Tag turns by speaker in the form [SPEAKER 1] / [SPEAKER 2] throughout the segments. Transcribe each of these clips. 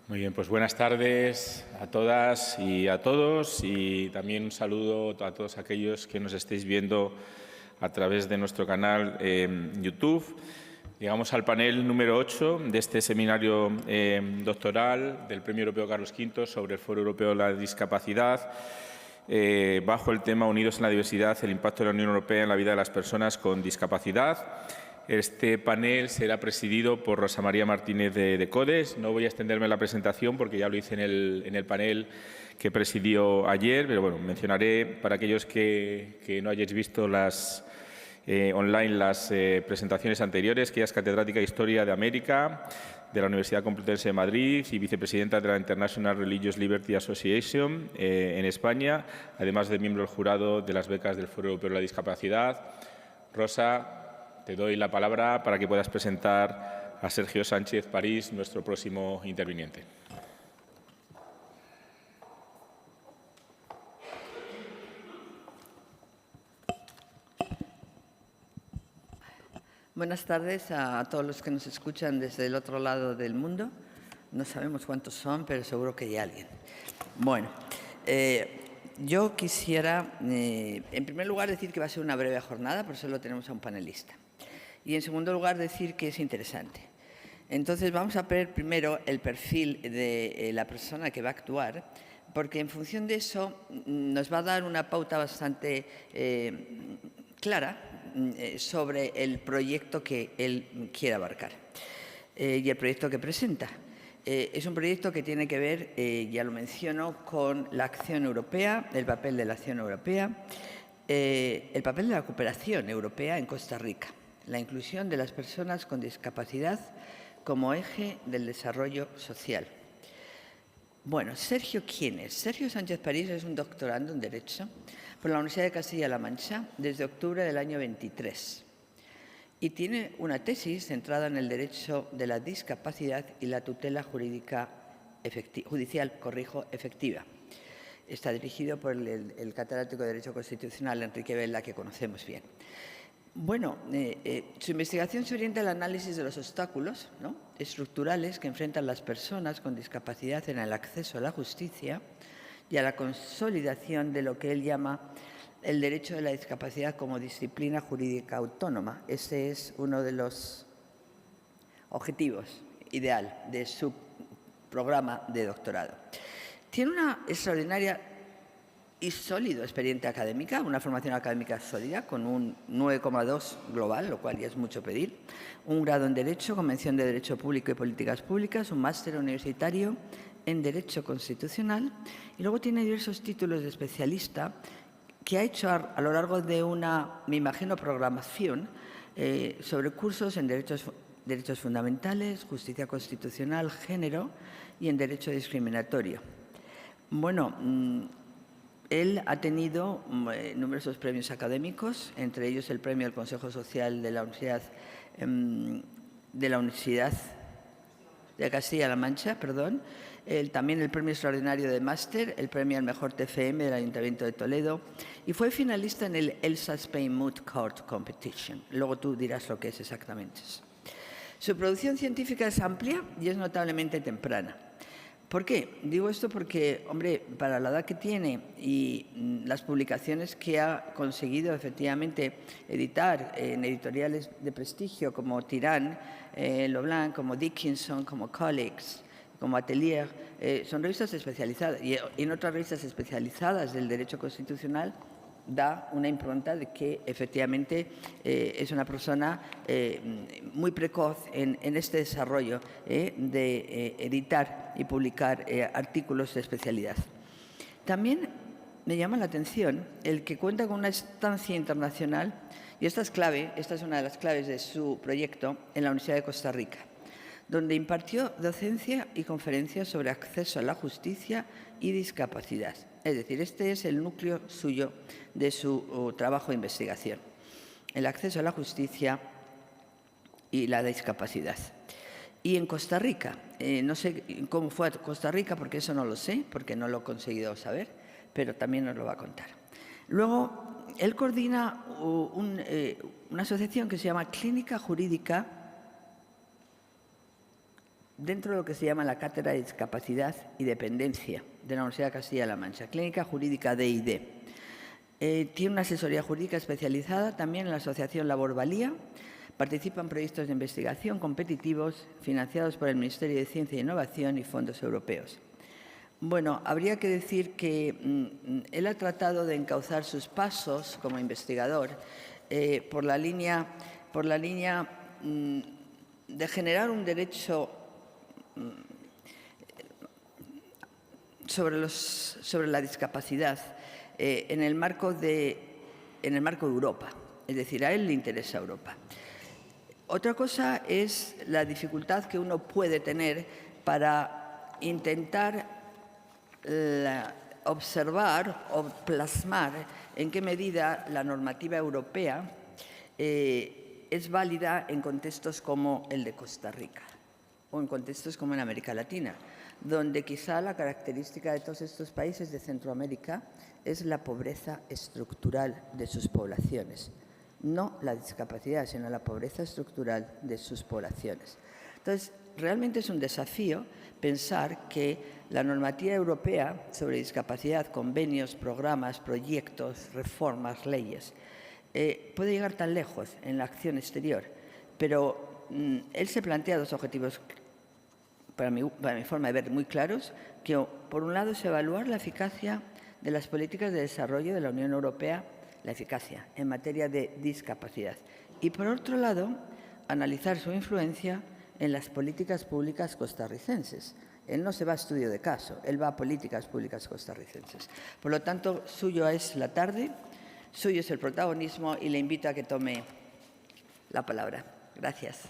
[SPEAKER 1] Muy bien, pues buenas tardes a todas y a todos, y también un saludo a todos aquellos que nos estéis viendo a través de nuestro canal YouTube. Llegamos al panel número 8 de este seminario doctoral del Premio Europeo Carlos V sobre el Foro Europeo de la Discapacidad, bajo el tema Unidos en la diversidad, el impacto de la Unión Europea en la vida de las personas con discapacidad. Este panel será presidido por Rosa María Martínez de Codes. No voy a extenderme en la presentación porque ya lo hice en el panel que presidió ayer, pero bueno, mencionaré para aquellos que no hayáis visto online las presentaciones anteriores, que ella es catedrática de Historia de América de la Universidad Complutense de Madrid y vicepresidenta de la International Religious Liberty Association en España, además de miembro del jurado de las becas del Foro Europeo de la Discapacidad. Rosa, te doy la palabra para que puedas presentar a Sergio Sánchez París, nuestro próximo interviniente.
[SPEAKER 2] Buenas tardes a todos los que nos escuchan desde el otro lado del mundo. No sabemos cuántos son, pero seguro que hay alguien. Bueno, yo quisiera, en primer lugar, decir que va a ser una breve jornada, por eso lo tenemos a un panelista. Y, en segundo lugar, decir que es interesante. Entonces, vamos a ver primero el perfil de la persona que va a actuar, porque en función de eso nos va a dar una pauta bastante clara sobre el proyecto que él quiere abarcar y el proyecto que presenta. Es un proyecto que tiene que ver, ya lo menciono, con la acción europea, el papel de la acción europea, el papel de la cooperación europea en Costa Rica, la inclusión de las personas con discapacidad como eje del desarrollo social. Bueno, Sergio, ¿quién es? Sergio Sánchez París es un doctorando en Derecho por la Universidad de Castilla-La Mancha desde octubre del año 23 y tiene una tesis centrada en el derecho de la discapacidad y la tutela judicial efectiva. Está dirigido por el catedrático de Derecho Constitucional Enrique Vela, que conocemos bien. Bueno, su investigación se orienta al análisis de los obstáculos estructurales que enfrentan las personas con discapacidad en el acceso a la justicia y a la consolidación de lo que él llama el derecho de la discapacidad como disciplina jurídica autónoma. Ese es uno de los objetivos ideal de su programa de doctorado. Tiene una extraordinaria y sólida experiencia académica, una formación académica sólida con un 9,2 global, lo cual ya es mucho pedir, un grado en Derecho, con mención de Derecho Público y Políticas Públicas, un máster universitario en Derecho Constitucional y luego tiene diversos títulos de especialista que ha hecho a lo largo de una, me imagino, programación sobre cursos en derechos fundamentales, justicia constitucional, género y en derecho discriminatorio. Bueno, él ha tenido numerosos premios académicos, entre ellos el premio del Consejo Social de la Universidad de Castilla-La Mancha, también el premio extraordinario de máster, el premio al mejor TFM del Ayuntamiento de Toledo y fue finalista en el ELSA Spain Moot Court Competition. Luego tú dirás lo que es exactamente eso. Su producción científica es amplia y es notablemente temprana. ¿Por qué? Digo esto porque, hombre, para la edad que tiene y las publicaciones que ha conseguido efectivamente editar en editoriales de prestigio como Tirán, Leblanc, como Dickinson, como Colleagues, como Atelier, son revistas especializadas y en otras revistas especializadas del derecho constitucional da una impronta de que efectivamente es una persona muy precoz en este desarrollo de editar y publicar artículos de especialidad. También me llama la atención el que cuenta con una estancia internacional, y esta es clave, esta es una de las claves de su proyecto, en la Universidad de Costa Rica, donde impartió docencia y conferencias sobre acceso a la justicia y discapacidad. Es decir, este es el núcleo suyo de su trabajo de investigación, el acceso a la justicia y la discapacidad. Y en Costa Rica, no sé cómo fue a Costa Rica, porque eso no lo sé, porque no lo he conseguido saber, pero también nos lo va a contar. Luego, él coordina una asociación que se llama Clínica Jurídica dentro de lo que se llama la Cátedra de Discapacidad y Dependencia de la Universidad de Castilla-La Mancha, Clínica Jurídica D&D. Tiene una asesoría jurídica especializada también en la Asociación Labor Valía. Participa en proyectos de investigación competitivos financiados por el Ministerio de Ciencia e Innovación y fondos europeos. Bueno, habría que decir que él ha tratado de encauzar sus pasos como investigador por la línea de generar un derecho sobre la discapacidad en el marco de Europa. Es decir, a él le interesa Europa. Otra cosa es la dificultad que uno puede tener para intentar observar o plasmar en qué medida la normativa europea es válida en contextos como el de Costa Rica o en contextos como en América Latina, donde quizá la característica de todos estos países de Centroamérica es la pobreza estructural de sus poblaciones. No la discapacidad, sino la pobreza estructural de sus poblaciones. Entonces, realmente es un desafío pensar que la normativa europea sobre discapacidad, convenios, programas, proyectos, reformas, leyes, puede llegar tan lejos en la acción exterior, pero él se plantea dos objetivos, para mi forma de ver, muy claros, que por un lado es evaluar la eficacia de las políticas de desarrollo de la Unión Europea, la eficacia en materia de discapacidad, y por otro lado, analizar su influencia en las políticas públicas costarricenses. Él no se va a estudio de caso, él va a políticas públicas costarricenses. Por lo tanto, suyo es la tarde, suyo es el protagonismo y le invito a que tome la palabra. Gracias.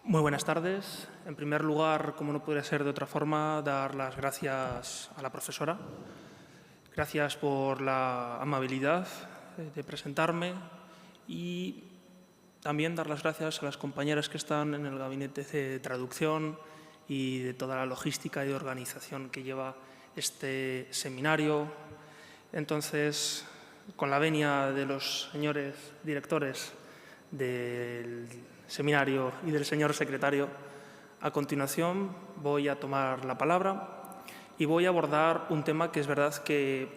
[SPEAKER 3] Muy buenas tardes. En primer lugar, como no podría ser de otra forma, dar las gracias a la profesora. Gracias por la amabilidad de presentarme y también dar las gracias a las compañeras que están en el gabinete de traducción y de toda la logística y organización que lleva este seminario. Entonces, con la venia de los señores directores del seminario y del señor secretario, a continuación voy a tomar la palabra y voy a abordar un tema que es verdad que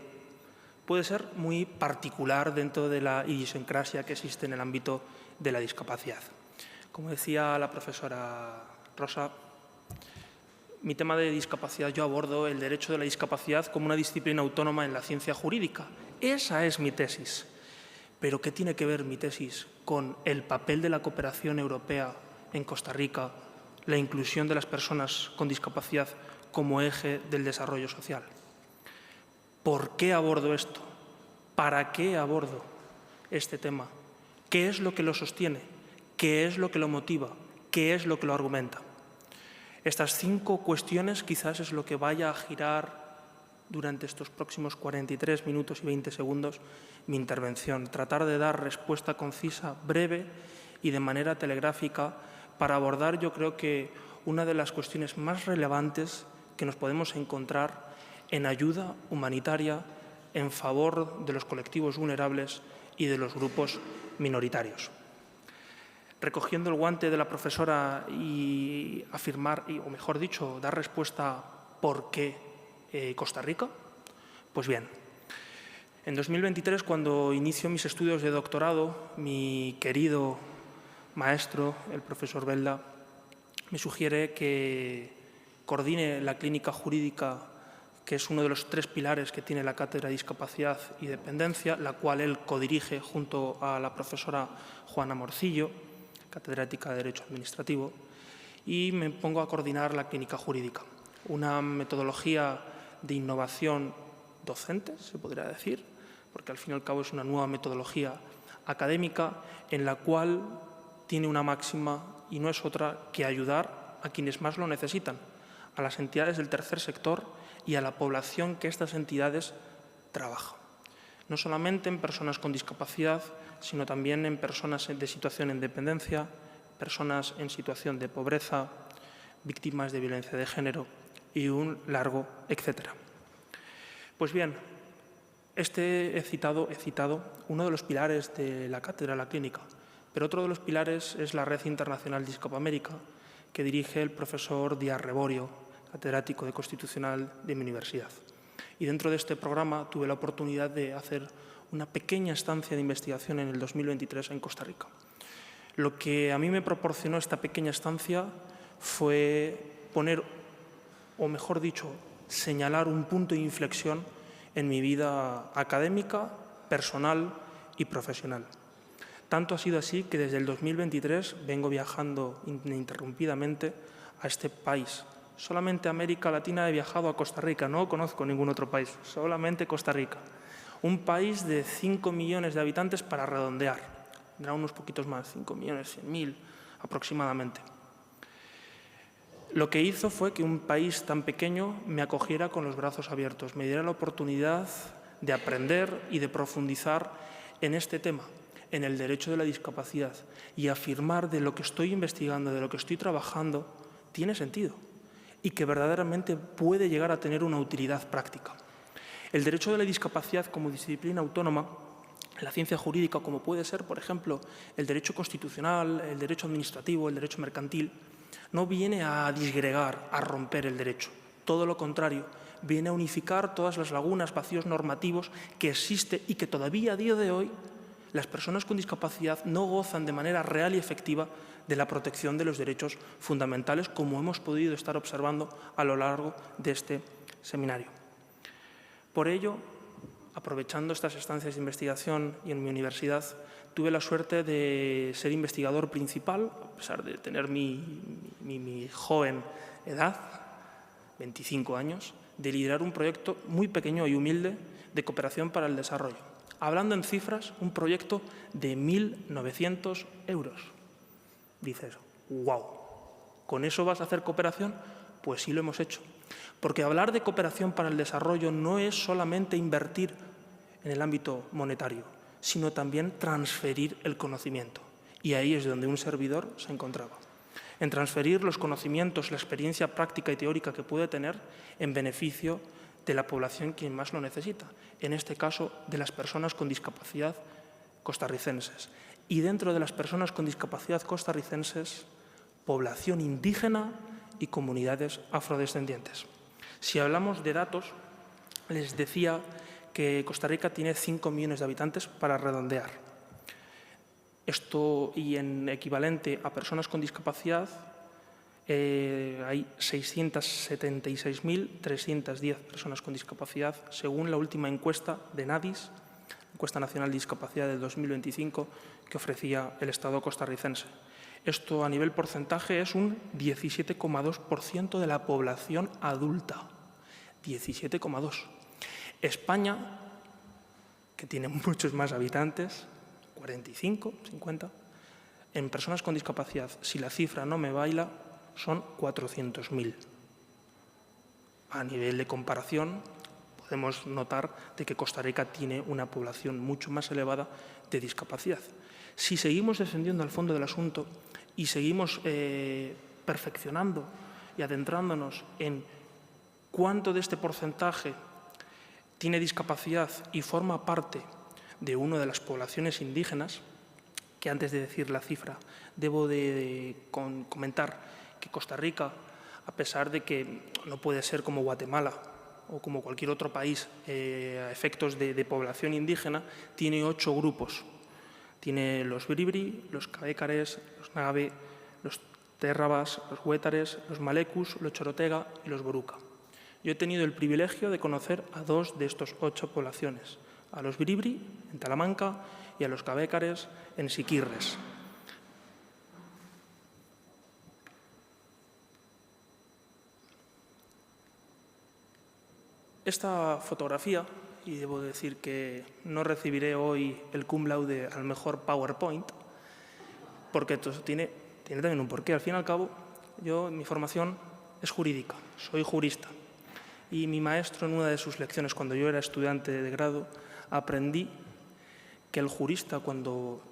[SPEAKER 3] puede ser muy particular dentro de la idiosincrasia que existe en el ámbito de la discapacidad. Como decía la profesora Rosa, mi tema de discapacidad, yo abordo el derecho de la discapacidad como una disciplina autónoma en la ciencia jurídica. Esa es mi tesis. Pero ¿qué tiene que ver mi tesis con el papel de la cooperación europea en Costa Rica, la inclusión de las personas con discapacidad como eje del desarrollo social? ¿Por qué abordo esto? ¿Para qué abordo este tema? ¿Qué es lo que lo sostiene? ¿Qué es lo que lo motiva? ¿Qué es lo que lo argumenta? Estas 5 cuestiones quizás es lo que vaya a girar durante estos próximos 43 minutos y 20 segundos mi intervención. Tratar de dar respuesta concisa, breve y de manera telegráfica para abordar, yo creo que una de las cuestiones más relevantes que nos podemos encontrar en ayuda humanitaria en favor de los colectivos vulnerables y de los grupos minoritarios. Recogiendo el guante de la profesora y afirmar, o mejor dicho, dar respuesta por qué Costa Rica, pues bien, en 2023, cuando inicio mis estudios de doctorado, mi querido maestro, el profesor Belda, me sugiere que coordine la clínica jurídica, que es uno de los 3 pilares que tiene la Cátedra de Discapacidad y Dependencia, la cual él codirige junto a la profesora Juana Morcillo, catedrática de Derecho Administrativo, y me pongo a coordinar la clínica jurídica, una metodología de innovación docente, se podría decir, porque al fin y al cabo es una nueva metodología académica en la cual tiene una máxima y no es otra que ayudar a quienes más lo necesitan, a las entidades del tercer sector y a la población que estas entidades trabajan. no solamente en personas con discapacidad, sino también en personas de situación de dependencia, personas en situación de pobreza, víctimas de violencia de género y un largo etcétera. Pues bien, he citado uno de los pilares de la cátedra, la clínica, pero otro de los pilares es la Red Internacional Discapoamérica, que dirige el profesor Díaz Reborio, catedrático de Constitucional de mi universidad. Y dentro de este programa tuve la oportunidad de hacer una pequeña estancia de investigación en el 2023 en Costa Rica. Lo que a mí me proporcionó esta pequeña estancia fue poner, o mejor dicho, señalar un punto de inflexión en mi vida académica, personal y profesional. Tanto ha sido así que desde el 2023 vengo viajando ininterrumpidamente a este país. Solamente América Latina he viajado a Costa Rica, no conozco ningún otro país, solamente Costa Rica. Un país de 5 millones de habitantes para redondear, tendrá unos poquitos más, 5.100.000 aproximadamente. Lo que hizo fue que un país tan pequeño me acogiera con los brazos abiertos, me diera la oportunidad de aprender y de profundizar en este tema, en el derecho de la discapacidad, y afirmar de lo que estoy investigando, de lo que estoy trabajando, tiene sentido y que verdaderamente puede llegar a tener una utilidad práctica. El derecho de la discapacidad como disciplina autónoma, la ciencia jurídica, como puede ser, por ejemplo, el derecho constitucional, el derecho administrativo, el derecho mercantil, no viene a disgregar, a romper el derecho. Todo lo contrario, viene a unificar todas las lagunas, vacíos normativos que existen y que todavía a día de hoy las personas con discapacidad no gozan de manera real y efectiva de la protección de los derechos fundamentales, como hemos podido estar observando a lo largo de este seminario. Por ello, aprovechando estas estancias de investigación y en mi universidad, tuve la suerte de ser investigador principal, a pesar de tener mi joven edad, 25 años, de liderar un proyecto muy pequeño y humilde de cooperación para el desarrollo. Hablando en cifras, un proyecto de 1.900 euros. Dices, ¡guau! ¿Con eso vas a hacer cooperación? Pues sí lo hemos hecho. Porque hablar de cooperación para el desarrollo no es solamente invertir en el ámbito monetario, sino también transferir el conocimiento. Y ahí es donde un servidor se encontraba. En transferir los conocimientos, la experiencia práctica y teórica que puede tener en beneficio de la población quien más lo necesita, en este caso de las personas con discapacidad costarricenses. Y dentro de las personas con discapacidad costarricenses, población indígena y comunidades afrodescendientes. Si hablamos de datos, les decía que Costa Rica tiene 5 millones de habitantes para redondear. Esto, y en equivalente a personas con discapacidad, hay 676.310 personas con discapacidad, según la última encuesta de NADIS, Encuesta Nacional de Discapacidad del 2025, que ofrecía el Estado costarricense. Esto a nivel porcentaje es un 17,2% de la población adulta. 17,2%. España, que tiene muchos más habitantes, 45, 50, en personas con discapacidad, si la cifra no me baila, son 400.000. A nivel de comparación, podemos notar de que Costa Rica tiene una población mucho más elevada de discapacidad. Si seguimos defendiendo al fondo del asunto y seguimos perfeccionando y adentrándonos en cuánto de este porcentaje tiene discapacidad y forma parte de una de las poblaciones indígenas, que antes de decir la cifra debo de comentar que Costa Rica, a pesar de que no puede ser como Guatemala o como cualquier otro país a efectos de población indígena, tiene 8 grupos. Tiene los Bribri, los Cabécares, los Nagabe, los Térrabas, los Huétares, los Malecus, los Chorotega y los Boruca. Yo he tenido el privilegio de conocer a 2 de estos 8 poblaciones, a los Bribri, en Talamanca, y a los Cabécares, en Siquirres. Esta fotografía, y debo decir que no recibiré hoy el cum laude al mejor PowerPoint, porque esto tiene también un porqué. Al fin y al cabo, mi formación es jurídica, soy jurista. Y mi maestro, en una de sus lecciones, cuando yo era estudiante de grado, aprendí que el jurista,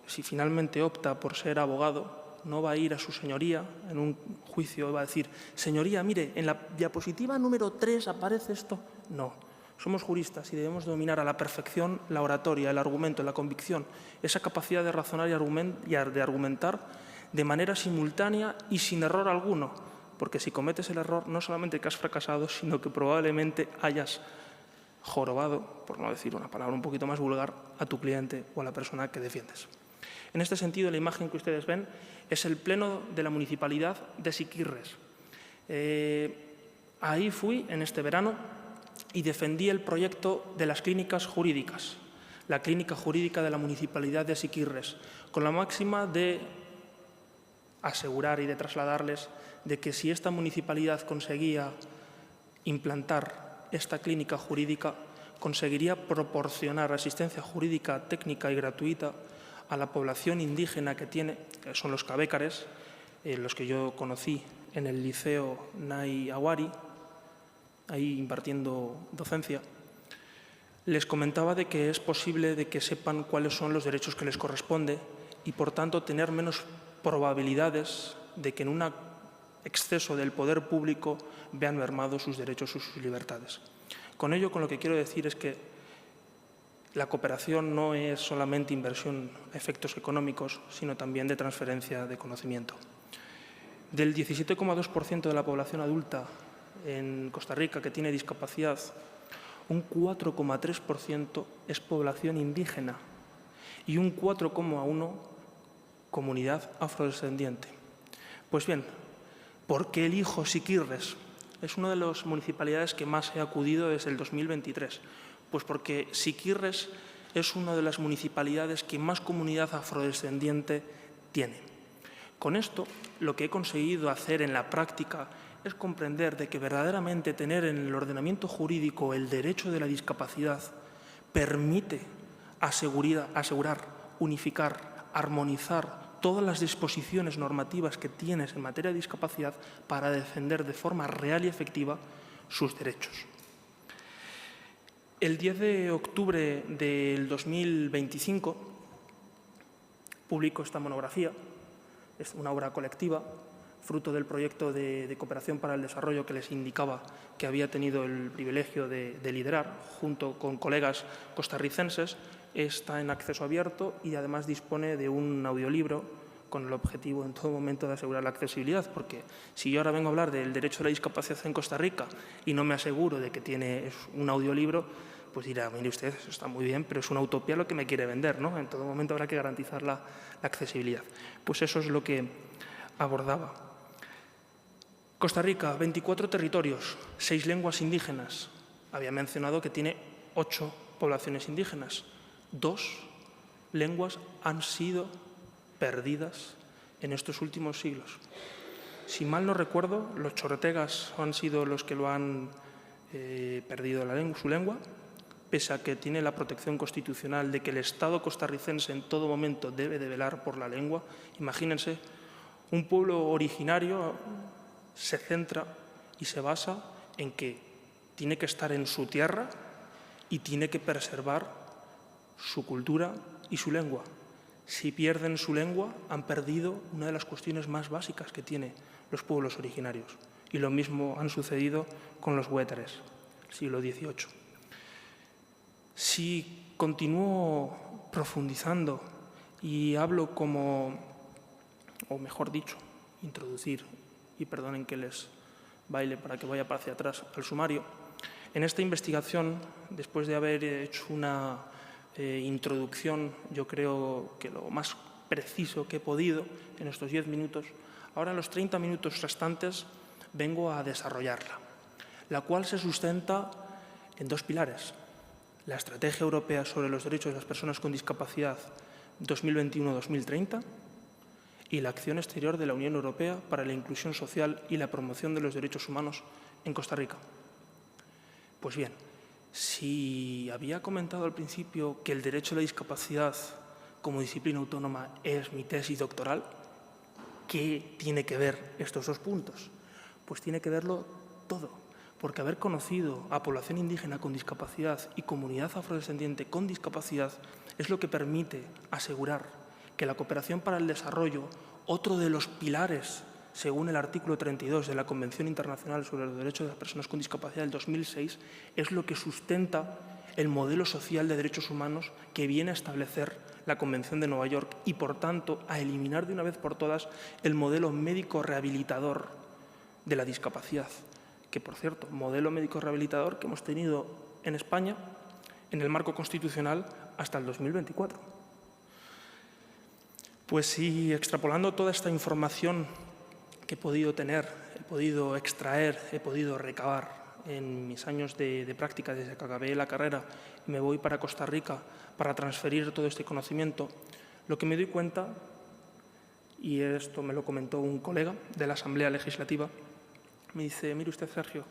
[SPEAKER 3] si finalmente opta por ser abogado, no va a ir a su señoría en un juicio y va a decir: señoría, mire, en la diapositiva número 3 aparece esto. No, somos juristas y debemos dominar a la perfección la oratoria, el argumento, la convicción, esa capacidad de razonar y de argumentar de manera simultánea y sin error alguno, porque si cometes el error no solamente que has fracasado, sino que probablemente hayas jorobado, por no decir una palabra un poquito más vulgar, a tu cliente o a la persona que defiendes. En este sentido, la imagen que ustedes ven es el pleno de la Municipalidad de Siquirres. Ahí fui en este verano y defendí el proyecto de las clínicas jurídicas, la clínica jurídica de la Municipalidad de Siquirres, con la máxima de asegurar y de trasladarles de que si esta municipalidad conseguía implantar esta clínica jurídica, conseguiría proporcionar asistencia jurídica técnica y gratuita a la población indígena que tiene, que son los cabécares, los que yo conocí en el Liceo Nay Awari, ahí impartiendo docencia. Les comentaba de que es posible de que sepan cuáles son los derechos que les corresponde y, por tanto, tener menos probabilidades de que en un exceso del poder público vean mermados sus derechos o sus libertades. Con ello, con lo que quiero decir es que la cooperación no es solamente inversión a efectos económicos, sino también de transferencia de conocimiento. Del 17,2% de la población adulta en Costa Rica que tiene discapacidad, un 4,3% es población indígena y un 4,1% comunidad afrodescendiente. Pues bien, ¿por qué elijo Siquirres? Es una de las municipalidades que más he acudido desde el 2023. Pues porque Siquirres es una de las municipalidades que más comunidad afrodescendiente tiene. Con esto, lo que he conseguido hacer en la práctica es comprender de que verdaderamente tener en el ordenamiento jurídico el derecho de la discapacidad permite asegurar, unificar, armonizar todas las disposiciones normativas que tienes en materia de discapacidad para defender de forma real y efectiva sus derechos. El 10 de octubre del 2025 publico esta monografía. Es una obra colectiva, fruto del proyecto de cooperación para el desarrollo que les indicaba que había tenido el privilegio de liderar junto con colegas costarricenses. Está en acceso abierto y además dispone de un audiolibro con el objetivo en todo momento de asegurar la accesibilidad, porque si yo ahora vengo a hablar del derecho de la discapacidad en Costa Rica y no me aseguro de que tiene un audiolibro, pues dirá: mire usted, eso está muy bien, pero es una utopía lo que me quiere vender, ¿no? En todo momento habrá que garantizar la accesibilidad. Pues eso es lo que abordaba. Costa Rica, 24 territorios, 6 lenguas indígenas. Había mencionado que tiene 8 poblaciones indígenas. 2 lenguas han sido perdidas en estos últimos siglos. Si mal no recuerdo, los chortegas han sido los que lo han perdido su lengua, pese a que tiene la protección constitucional de que el Estado costarricense en todo momento debe de velar por la lengua. Imagínense, un pueblo originario se centra y se basa en que tiene que estar en su tierra y tiene que preservar su cultura y su lengua. Si pierden su lengua, han perdido una de las cuestiones más básicas que tienen los pueblos originarios. Y lo mismo han sucedido con los huétares, siglo XVIII. Si continúo profundizando y hablo o mejor dicho, introducir, y perdonen que les baile para que vaya para hacia atrás al sumario, en esta investigación, después de haber hecho una introducción, yo creo que lo más preciso que he podido en estos 10 minutos, ahora en los 30 minutos restantes vengo a desarrollarla, la cual se sustenta en 2 pilares: la Estrategia Europea sobre los Derechos de las Personas con Discapacidad 2021-2030 y la acción exterior de la Unión Europea para la inclusión social y la promoción de los derechos humanos en Costa Rica. Pues bien, si había comentado al principio que el derecho a la discapacidad como disciplina autónoma es mi tesis doctoral, ¿qué tiene que ver estos 2 puntos? Pues tiene que verlo todo, porque haber conocido a población indígena con discapacidad y comunidad afrodescendiente con discapacidad es lo que permite asegurar que la cooperación para el desarrollo, otro de los pilares, según el artículo 32 de la Convención Internacional sobre los Derechos de las Personas con Discapacidad del 2006, es lo que sustenta el modelo social de derechos humanos que viene a establecer la Convención de Nueva York y, por tanto, a eliminar de una vez por todas el modelo médico-rehabilitador de la discapacidad, que, por cierto, modelo médico-rehabilitador que hemos tenido en España en el marco constitucional hasta el 2024. Pues si, extrapolando toda esta información que he podido tener, he podido extraer, he podido recabar en mis años de práctica desde que acabé la carrera y me voy para Costa Rica para transferir todo este conocimiento, lo que me doy cuenta, y esto me lo comentó un colega de la Asamblea Legislativa, me dice: mire usted, Sergio,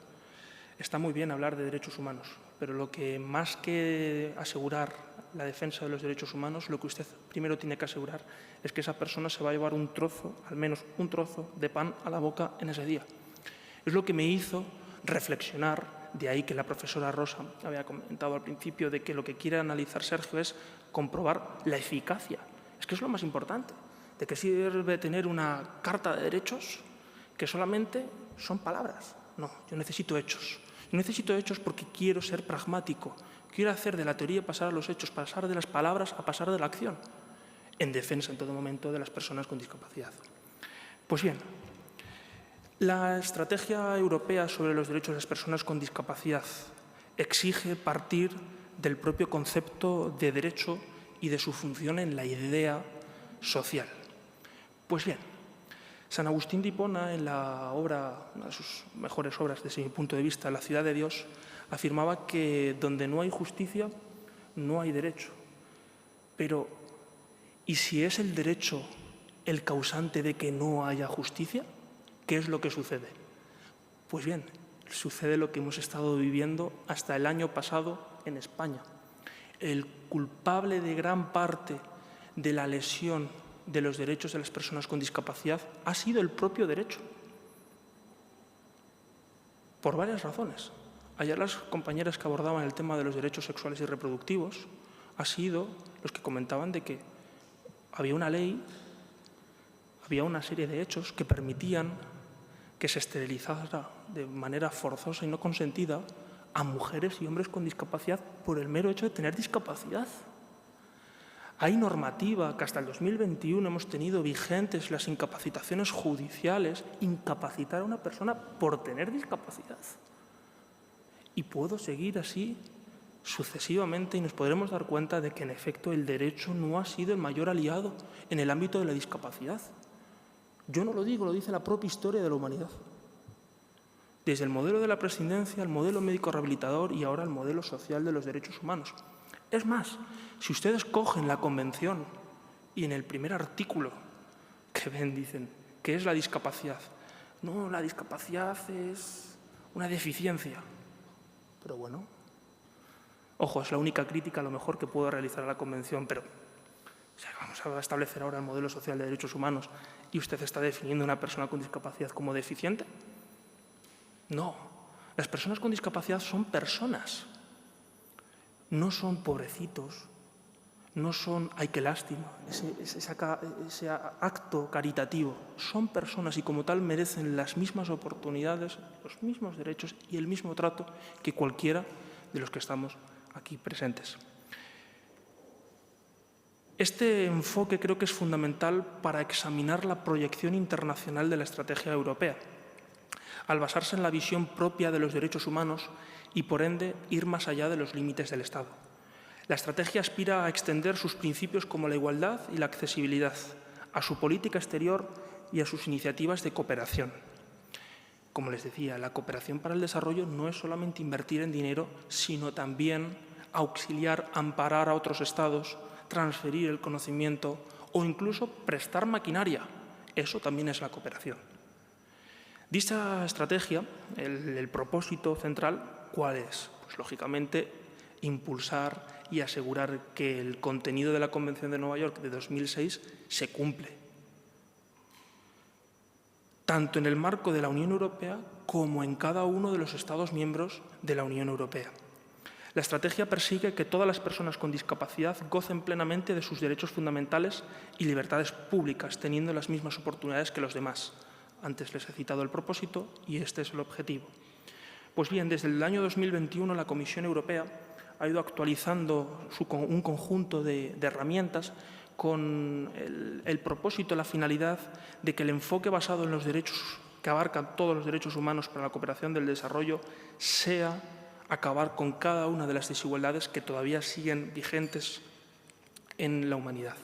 [SPEAKER 3] está muy bien hablar de derechos humanos, pero lo que más que asegurar la defensa de los derechos humanos, lo que usted primero tiene que asegurar es que esa persona se va a llevar un trozo, al menos un trozo de pan a la boca en ese día. Es lo que me hizo reflexionar, de ahí que la profesora Rosa había comentado al principio de que lo que quiere analizar Sergio es comprobar la eficacia. Es que es lo más importante. ¿De qué sirve tener una carta de derechos que solamente son palabras? No, yo necesito hechos. Yo necesito hechos porque quiero ser pragmático. Quiero hacer de la teoría pasar a los hechos, pasar de las palabras a pasar de la acción, en defensa en todo momento de las personas con discapacidad. Pues bien, la Estrategia Europea sobre los Derechos de las Personas con Discapacidad exige partir del propio concepto de derecho y de su función en la idea social. Pues bien, San Agustín de Hipona, en la obra, una de sus mejores obras desde mi punto de vista, La ciudad de Dios, afirmaba que donde no hay justicia, no hay derecho. Pero, ¿y si es el derecho el causante de que no haya justicia? ¿Qué es lo que sucede? Pues bien, sucede lo que hemos estado viviendo hasta el año pasado en España. El culpable de gran parte de la lesión de los derechos de las personas con discapacidad ha sido el propio derecho, por varias razones. Ayer las compañeras que abordaban el tema de los derechos sexuales y reproductivos han sido los que comentaban de que había una ley, había una serie de hechos que permitían que se esterilizara de manera forzosa y no consentida a mujeres y hombres con discapacidad por el mero hecho de tener discapacidad. Hay normativa que hasta el 2021 hemos tenido vigentes, las incapacitaciones judiciales, incapacitar a una persona por tener discapacidad. Y puedo seguir así sucesivamente y nos podremos dar cuenta de que, en efecto, el derecho no ha sido el mayor aliado en el ámbito de la discapacidad. Yo no lo digo, lo dice la propia historia de la humanidad. Desde el modelo de la presidencia, el modelo médico-rehabilitador y ahora el modelo social de los derechos humanos. Es más, si ustedes cogen la Convención y en el primer artículo que ven dicen ¿qué es la discapacidad? No, la discapacidad es una deficiencia. Pero bueno, ojo, es la única crítica a lo mejor que puedo realizar a la Convención, pero vamos a establecer ahora el modelo social de derechos humanos y usted está definiendo a una persona con discapacidad como deficiente. No, las personas con discapacidad son personas. No son pobrecitos, no son ¡ay, qué lástima!, ese acto caritativo. Son personas y como tal merecen las mismas oportunidades, los mismos derechos y el mismo trato que cualquiera de los que estamos aquí presentes. Este enfoque creo que es fundamental para examinar la proyección internacional de la estrategia europea, al basarse en la visión propia de los derechos humanos y, por ende, ir más allá de los límites del Estado. La estrategia aspira a extender sus principios como la igualdad y la accesibilidad a su política exterior y a sus iniciativas de cooperación. Como les decía, la cooperación para el desarrollo no es solamente invertir en dinero, sino también auxiliar, amparar a otros Estados, transferir el conocimiento o incluso prestar maquinaria. Eso también es la cooperación. Dicha estrategia, el propósito central, ¿cuál es? Pues, lógicamente, impulsar y asegurar que el contenido de la Convención de Nueva York de 2006 se cumple. tanto en el marco de la Unión Europea como en cada uno de los Estados miembros de la Unión Europea. La estrategia persigue que todas las personas con discapacidad gocen plenamente de sus derechos fundamentales y libertades públicas, teniendo las mismas oportunidades que los demás. Antes les he citado el propósito y este es el objetivo. Pues bien, desde el año 2021 la Comisión Europea ha ido actualizando un conjunto de herramientas con el propósito, la finalidad de que el enfoque basado en los derechos, que abarcan todos los derechos humanos para la cooperación del desarrollo, sea acabar con cada una de las desigualdades que todavía siguen vigentes en la humanidad.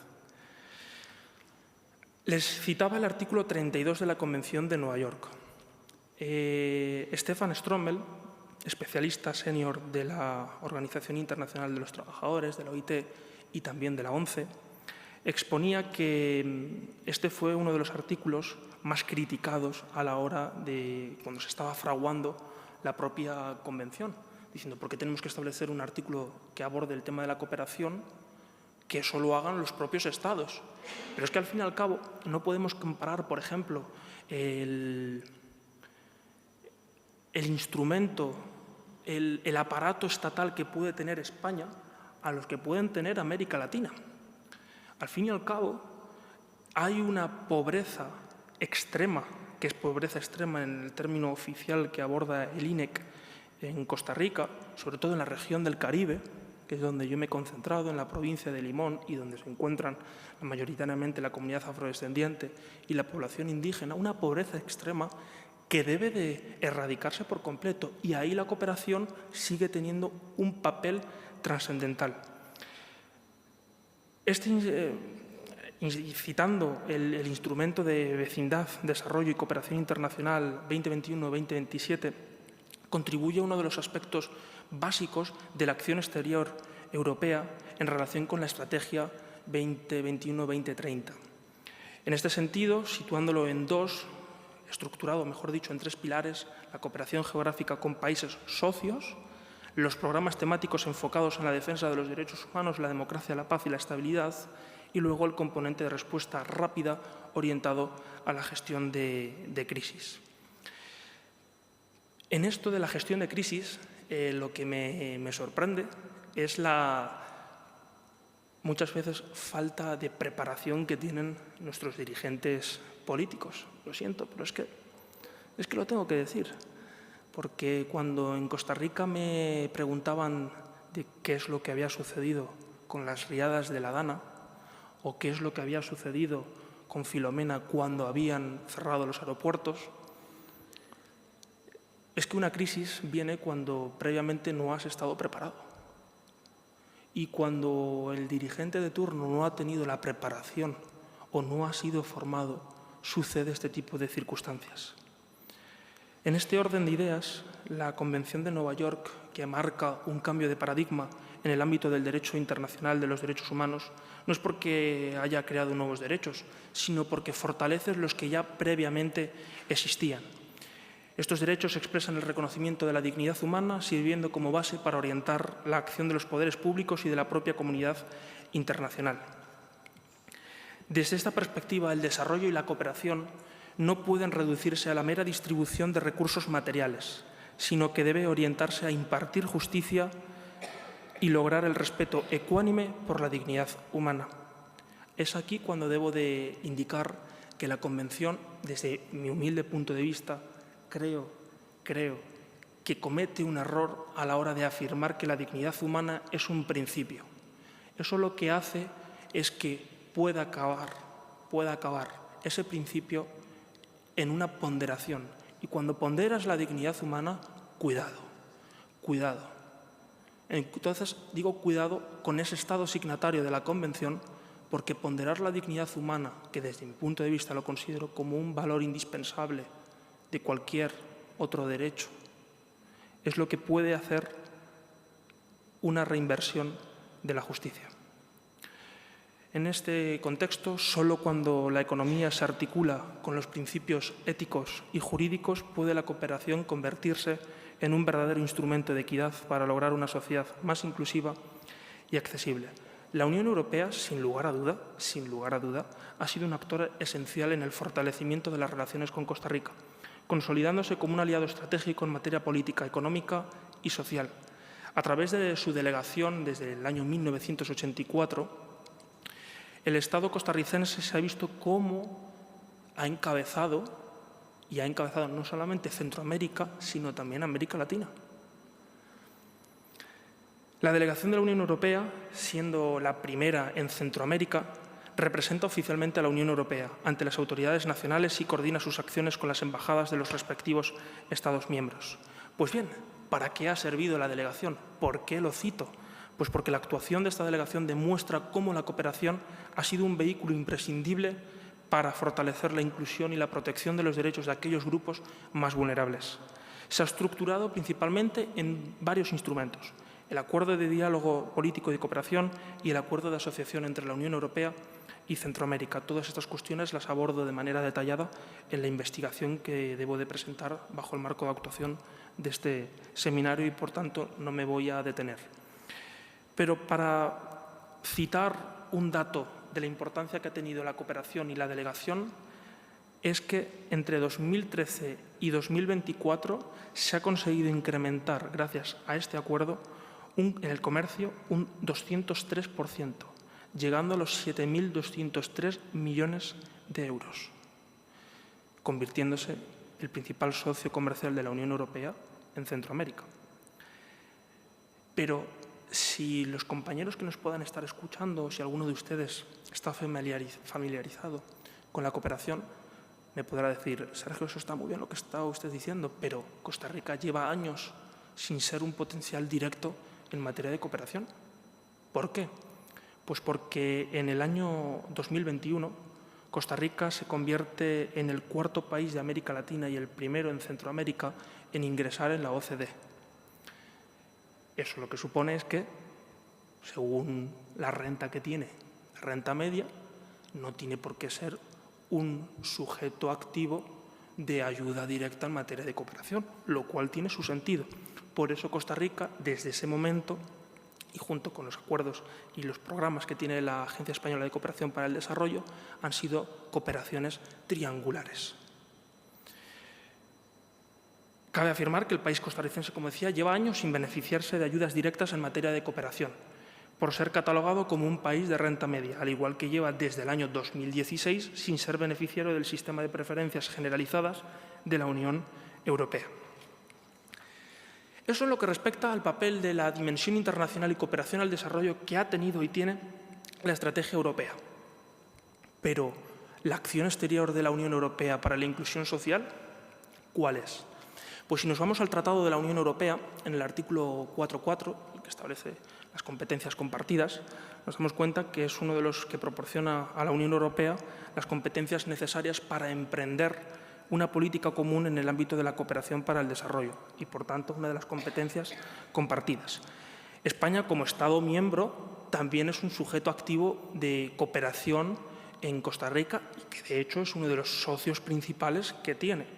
[SPEAKER 3] Les citaba el artículo 32 de la Convención de Nueva York. Stefan Strommel, especialista senior de la Organización Internacional de los Trabajadores, de la OIT y también de la ONCE, exponía que este fue uno de los artículos más criticados a la hora de cuando se estaba fraguando la propia Convención, diciendo ¿por qué tenemos que establecer un artículo que aborde el tema de la cooperación que solo hagan los propios Estados? Pero es que al fin y al cabo no podemos comparar, por ejemplo, el instrumento, el aparato estatal que puede tener España a los que pueden tener América Latina. Al fin y al cabo, hay una pobreza extrema, que es pobreza extrema en el término oficial que aborda el INEC en Costa Rica, sobre todo en la región del Caribe, que es donde yo me he concentrado, en la provincia de Limón, y donde se encuentran mayoritariamente la comunidad afrodescendiente y la población indígena, una pobreza extrema que debe de erradicarse por completo, y ahí la cooperación sigue teniendo un papel trascendental. Citando el instrumento de vecindad, desarrollo y cooperación internacional 2021-2027, contribuye a uno de los aspectos básicos de la acción exterior europea en relación con la estrategia 2021-2030. En este sentido, situándolo estructurado, mejor dicho, en 3 pilares: la cooperación geográfica con países socios, los programas temáticos enfocados en la defensa de los derechos humanos, la democracia, la paz y la estabilidad, y luego el componente de respuesta rápida orientado a la gestión de crisis. En esto de la gestión de crisis, lo que me sorprende es la muchas veces falta de preparación que tienen nuestros dirigentes políticos. Lo siento, pero es que lo tengo que decir. Porque cuando en Costa Rica me preguntaban de qué es lo que había sucedido con las riadas de la Dana o qué es lo que había sucedido con Filomena cuando habían cerrado los aeropuertos, es que una crisis viene cuando previamente no has estado preparado. Y cuando el dirigente de turno no ha tenido la preparación o no ha sido formado, sucede este tipo de circunstancias. En este orden de ideas, la Convención de Nueva York, que marca un cambio de paradigma en el ámbito del derecho internacional de los derechos humanos, no es porque haya creado nuevos derechos, sino porque fortalece los que ya previamente existían. Estos derechos expresan el reconocimiento de la dignidad humana, sirviendo como base para orientar la acción de los poderes públicos y de la propia comunidad internacional. Desde esta perspectiva, el desarrollo y la cooperación no pueden reducirse a la mera distribución de recursos materiales, sino que debe orientarse a impartir justicia y lograr el respeto ecuánime por la dignidad humana. Es aquí cuando debo de indicar que la Convención, desde mi humilde punto de vista, creo que comete un error a la hora de afirmar que la dignidad humana es un principio. Eso lo que hace es que pueda acabar ese principio en una ponderación. Y cuando ponderas la dignidad humana, cuidado. Entonces, digo cuidado con ese Estado signatario de la Convención, porque ponderar la dignidad humana, que desde mi punto de vista lo considero como un valor indispensable de cualquier otro derecho, es lo que puede hacer una reinversión de la justicia. En este contexto, solo cuando la economía se articula con los principios éticos y jurídicos puede la cooperación convertirse en un verdadero instrumento de equidad para lograr una sociedad más inclusiva y accesible. La Unión Europea, sin lugar a duda, ha sido un actor esencial en el fortalecimiento de las relaciones con Costa Rica, consolidándose como un aliado estratégico en materia política, económica y social. A través de su delegación desde el año 1984, el Estado costarricense se ha visto cómo ha encabezado no solamente Centroamérica, sino también América Latina. La delegación de la Unión Europea, siendo la primera en Centroamérica, representa oficialmente a la Unión Europea ante las autoridades nacionales y coordina sus acciones con las embajadas de los respectivos Estados miembros. Pues bien, ¿para qué ha servido la delegación? ¿Por qué lo cito? Pues porque la actuación de esta delegación demuestra cómo la cooperación ha sido un vehículo imprescindible para fortalecer la inclusión y la protección de los derechos de aquellos grupos más vulnerables. Se ha estructurado principalmente en varios instrumentos: el Acuerdo de Diálogo Político y de Cooperación y el Acuerdo de Asociación entre la Unión Europea y Centroamérica. Todas estas cuestiones las abordo de manera detallada en la investigación que debo de presentar bajo el marco de actuación de este seminario y, por tanto, no me voy a detener. Pero para citar un dato de la importancia que ha tenido la cooperación y la delegación, es que entre 2013 y 2024 se ha conseguido incrementar, gracias a este acuerdo, en el comercio un 203%, llegando a los 7.203 millones de euros, convirtiéndose el principal socio comercial de la Unión Europea en Centroamérica. Pero si los compañeros que nos puedan estar escuchando, o si alguno de ustedes está familiarizado con la cooperación, me podrá decir: Sergio, eso está muy bien lo que está usted diciendo, pero Costa Rica lleva años sin ser un potencial directo en materia de cooperación. ¿Por qué? Pues porque en el año 2021 Costa Rica se convierte en el cuarto país de América Latina y el primero en Centroamérica en ingresar en la OCDE. Eso lo que supone es que, según la renta que tiene, la renta media, no tiene por qué ser un sujeto activo de ayuda directa en materia de cooperación, lo cual tiene su sentido. Por eso Costa Rica, desde ese momento, y junto con los acuerdos y los programas que tiene la Agencia Española de Cooperación para el Desarrollo, han sido cooperaciones triangulares. Cabe afirmar que el país costarricense, como decía, lleva años sin beneficiarse de ayudas directas en materia de cooperación, por ser catalogado como un país de renta media, al igual que lleva desde el año 2016 sin ser beneficiario del sistema de preferencias generalizadas de la Unión Europea. Eso es lo que respecta al papel de la dimensión internacional y cooperación al desarrollo que ha tenido y tiene la estrategia europea. Pero, ¿la acción exterior de la Unión Europea para la inclusión social cuál es? Pues si nos vamos al Tratado de la Unión Europea, en el artículo 4.4, que establece las competencias compartidas, nos damos cuenta que es uno de los que proporciona a la Unión Europea las competencias necesarias para emprender una política común en el ámbito de la cooperación para el desarrollo y, por tanto, una de las competencias compartidas. España, como Estado miembro, también es un sujeto activo de cooperación en Costa Rica y que, de hecho, es uno de los socios principales que tiene.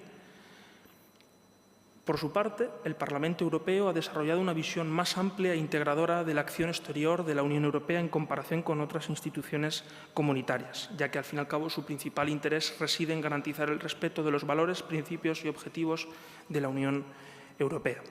[SPEAKER 3] Por su parte, el Parlamento Europeo ha desarrollado una visión más amplia e integradora de la acción exterior de la Unión Europea en comparación con otras instituciones comunitarias, ya que, al fin y al cabo, su principal interés reside en garantizar el respeto de los valores, principios y objetivos de la Unión Europea.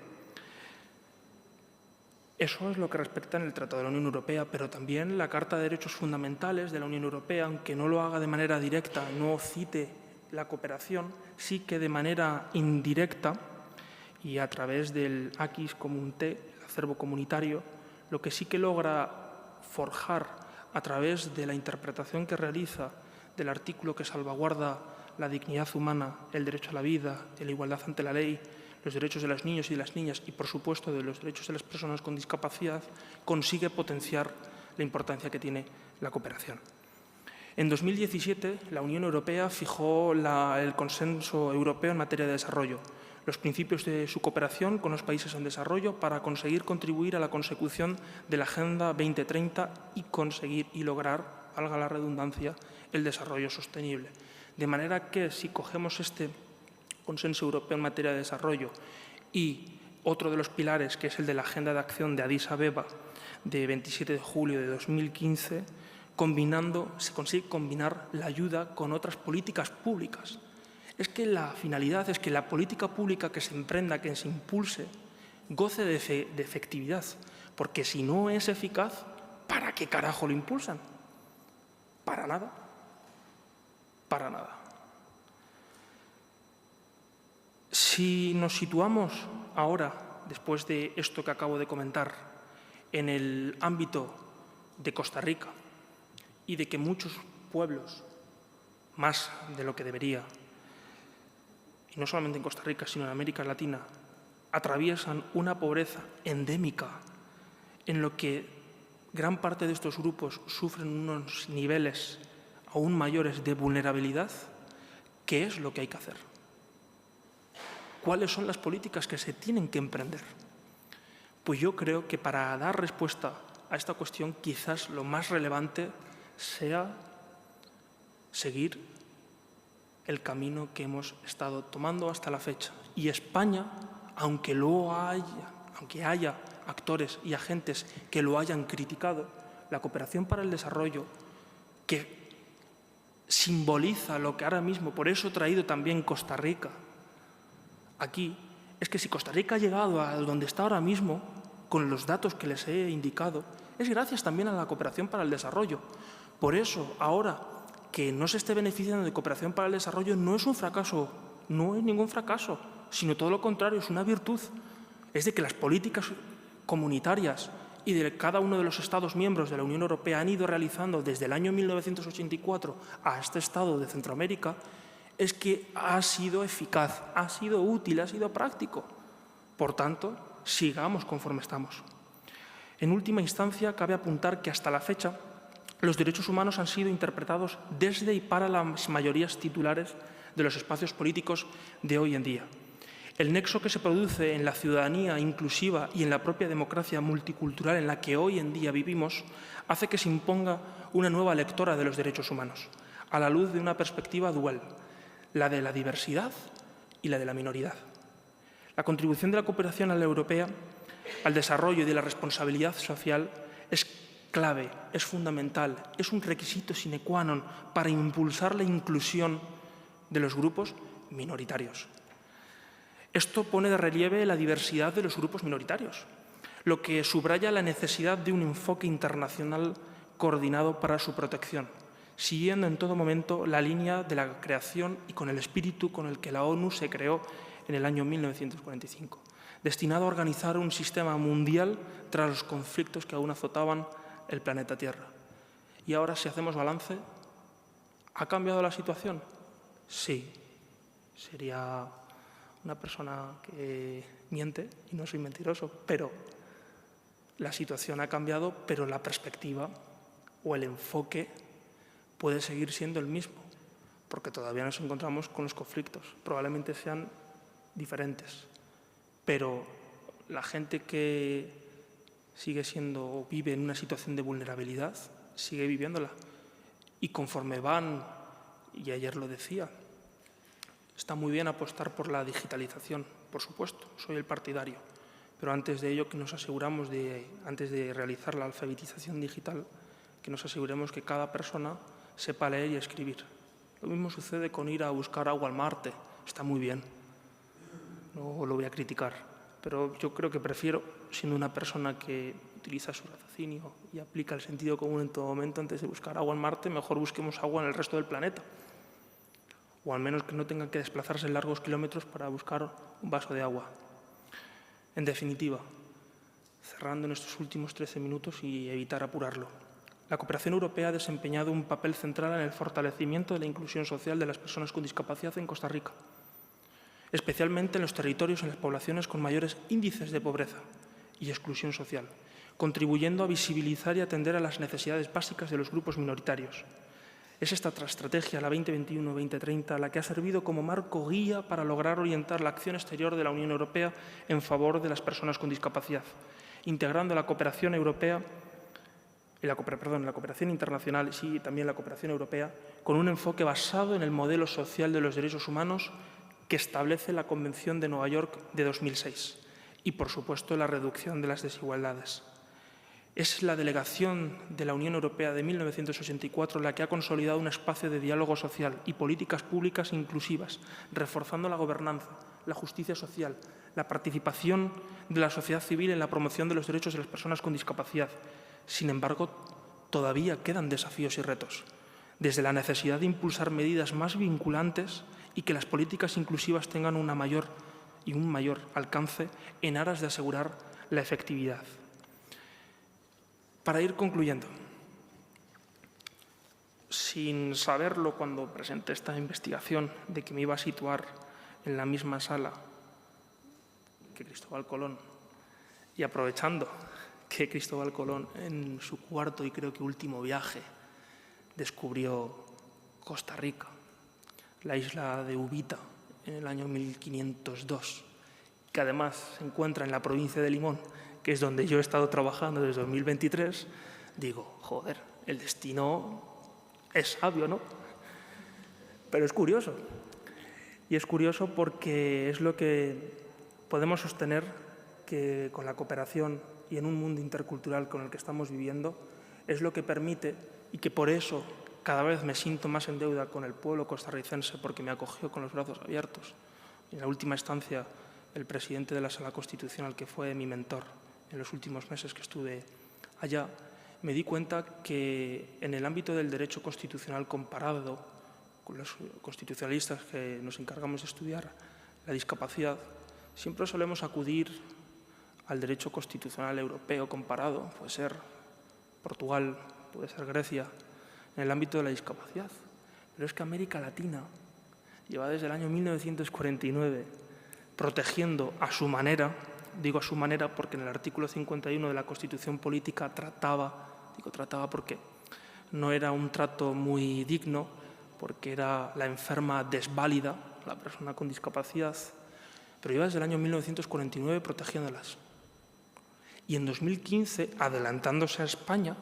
[SPEAKER 3] Eso es lo que respecta en el Tratado de la Unión Europea, pero también la Carta de Derechos Fundamentales de la Unión Europea, aunque no lo haga de manera directa, no cite la cooperación, sí que de manera indirecta y a través del Acquis Communautaire, el acervo comunitario, lo que sí que logra forjar a través de la interpretación que realiza del artículo que salvaguarda la dignidad humana, el derecho a la vida, la igualdad ante la ley, los derechos de los niños y de las niñas y, por supuesto, de los derechos de las personas con discapacidad, consigue potenciar la importancia que tiene la cooperación. En 2017, la Unión Europea fijó el Consenso Europeo en materia de desarrollo, los principios de su cooperación con los países en desarrollo para conseguir contribuir a la consecución de la Agenda 2030 y conseguir y lograr, valga la redundancia, el desarrollo sostenible. De manera que, si cogemos este Consenso Europeo en materia de desarrollo y otro de los pilares, que es el de la Agenda de Acción de Addis Abeba de 27 de julio de 2015, se consigue combinar la ayuda con otras políticas públicas. Es que la finalidad es que la política pública que se emprenda, que se impulse, goce de efectividad, porque si no es eficaz, ¿para qué carajo lo impulsan? Para nada. Para nada. Si nos situamos ahora, después de esto que acabo de comentar, en el ámbito de Costa Rica y de que muchos pueblos, más de lo que debería, y no solamente en Costa Rica, sino en América Latina, atraviesan una pobreza endémica en lo que gran parte de estos grupos sufren unos niveles aún mayores de vulnerabilidad, ¿qué es lo que hay que hacer? ¿Cuáles son las políticas que se tienen que emprender? Pues yo creo que para dar respuesta a esta cuestión quizás lo más relevante sea seguir el camino que hemos estado tomando hasta la fecha. Y España, aunque haya actores y agentes que lo hayan criticado, la cooperación para el desarrollo, que simboliza lo que ahora mismo, por eso he traído también Costa Rica aquí, es que si Costa Rica ha llegado a donde está ahora mismo, con los datos que les he indicado, es gracias también a la cooperación para el desarrollo. Por eso, ahora que no se esté beneficiando de cooperación para el desarrollo no es un fracaso, no es ningún fracaso, sino todo lo contrario, es una virtud. Es de que las políticas comunitarias y de cada uno de los Estados miembros de la Unión Europea han ido realizando desde el año 1984 a este Estado de Centroamérica, es que ha sido eficaz, ha sido útil, ha sido práctico. Por tanto, sigamos conforme estamos. En última instancia, cabe apuntar que hasta la fecha los derechos humanos han sido interpretados desde y para las mayorías titulares de los espacios políticos de hoy en día. El nexo que se produce en la ciudadanía inclusiva y en la propia democracia multicultural en la que hoy en día vivimos hace que se imponga una nueva lectura de los derechos humanos, a la luz de una perspectiva dual, la de la diversidad y la de la minoridad. La contribución de la cooperación a la europea al desarrollo y de la responsabilidad social es clave, es fundamental, es un requisito sine qua non para impulsar la inclusión de los grupos minoritarios. Esto pone de relieve la diversidad de los grupos minoritarios, lo que subraya la necesidad de un enfoque internacional coordinado para su protección, siguiendo en todo momento la línea de la creación y con el espíritu con el que la ONU se creó en el año 1945, destinado a organizar un sistema mundial tras los conflictos que aún azotaban el planeta Tierra. Y ahora, si hacemos balance, ¿ha cambiado la situación? Sí. Sería una persona que miente, y no soy mentiroso, pero la situación ha cambiado, pero la perspectiva o el enfoque puede seguir siendo el mismo, porque todavía nos encontramos con los conflictos. Probablemente sean diferentes, pero la gente que sigue siendo o vive en una situación de vulnerabilidad, sigue viviéndola. Y conforme van, y ayer lo decía, está muy bien apostar por la digitalización, por supuesto, soy el partidario, pero antes de ello que nos aseguramos antes de realizar la alfabetización digital, que nos aseguremos que cada persona sepa leer y escribir. Lo mismo sucede con ir a buscar agua al Marte, está muy bien, no lo voy a criticar, pero yo creo que prefiero, siendo una persona que utiliza su raciocinio y aplica el sentido común en todo momento, antes de buscar agua en Marte, mejor busquemos agua en el resto del planeta. O al menos que no tengan que desplazarse largos kilómetros para buscar un vaso de agua. En definitiva, cerrando en estos últimos 13 minutos y evitar apurarlo, la cooperación europea ha desempeñado un papel central en el fortalecimiento de la inclusión social de las personas con discapacidad en Costa Rica, especialmente en los territorios y en las poblaciones con mayores índices de pobreza y exclusión social, contribuyendo a visibilizar y atender a las necesidades básicas de los grupos minoritarios. Es esta estrategia, la 2021-2030, la que ha servido como marco guía para lograr orientar la acción exterior de la Unión Europea en favor de las personas con discapacidad, integrando la cooperación europea, la cooperación internacional y también la cooperación europea, con un enfoque basado en el modelo social de los derechos humanos que establece la Convención de Nueva York de 2006 y, por supuesto, la reducción de las desigualdades. Es la delegación de la Unión Europea de 1984 la que ha consolidado un espacio de diálogo social y políticas públicas inclusivas, reforzando la gobernanza, la justicia social, la participación de la sociedad civil en la promoción de los derechos de las personas con discapacidad. Sin embargo, todavía quedan desafíos y retos, desde la necesidad de impulsar medidas más vinculantes y que las políticas inclusivas tengan un mayor alcance en aras de asegurar la efectividad. Para ir concluyendo, sin saberlo cuando presenté esta investigación de que me iba a situar en la misma sala que Cristóbal Colón, y aprovechando que Cristóbal Colón en su cuarto y creo que último viaje descubrió Costa Rica, la isla de Uvita, en el año 1502, que además se encuentra en la provincia de Limón, que es donde yo he estado trabajando desde 2023, digo, joder, el destino es sabio, ¿no? Pero es curioso. Y es curioso porque es lo que podemos sostener que con la cooperación y en un mundo intercultural con el que estamos viviendo, es lo que permite y que por eso cada vez me siento más en deuda con el pueblo costarricense porque me acogió con los brazos abiertos. En la última instancia, el presidente de la Sala Constitucional, que fue mi mentor en los últimos meses que estuve allá, me di cuenta que en el ámbito del derecho constitucional comparado con los constitucionalistas que nos encargamos de estudiar la discapacidad, siempre solemos acudir al derecho constitucional europeo comparado, puede ser Portugal, puede ser Grecia, en el ámbito de la discapacidad. Pero es que América Latina lleva desde el año 1949 protegiendo a su manera, digo a su manera porque en el artículo 51 de la Constitución Política trataba porque no era un trato muy digno, porque era la enferma desválida, la persona con discapacidad, pero lleva desde el año 1949 protegiéndolas. Y en 2015, adelantándose a España,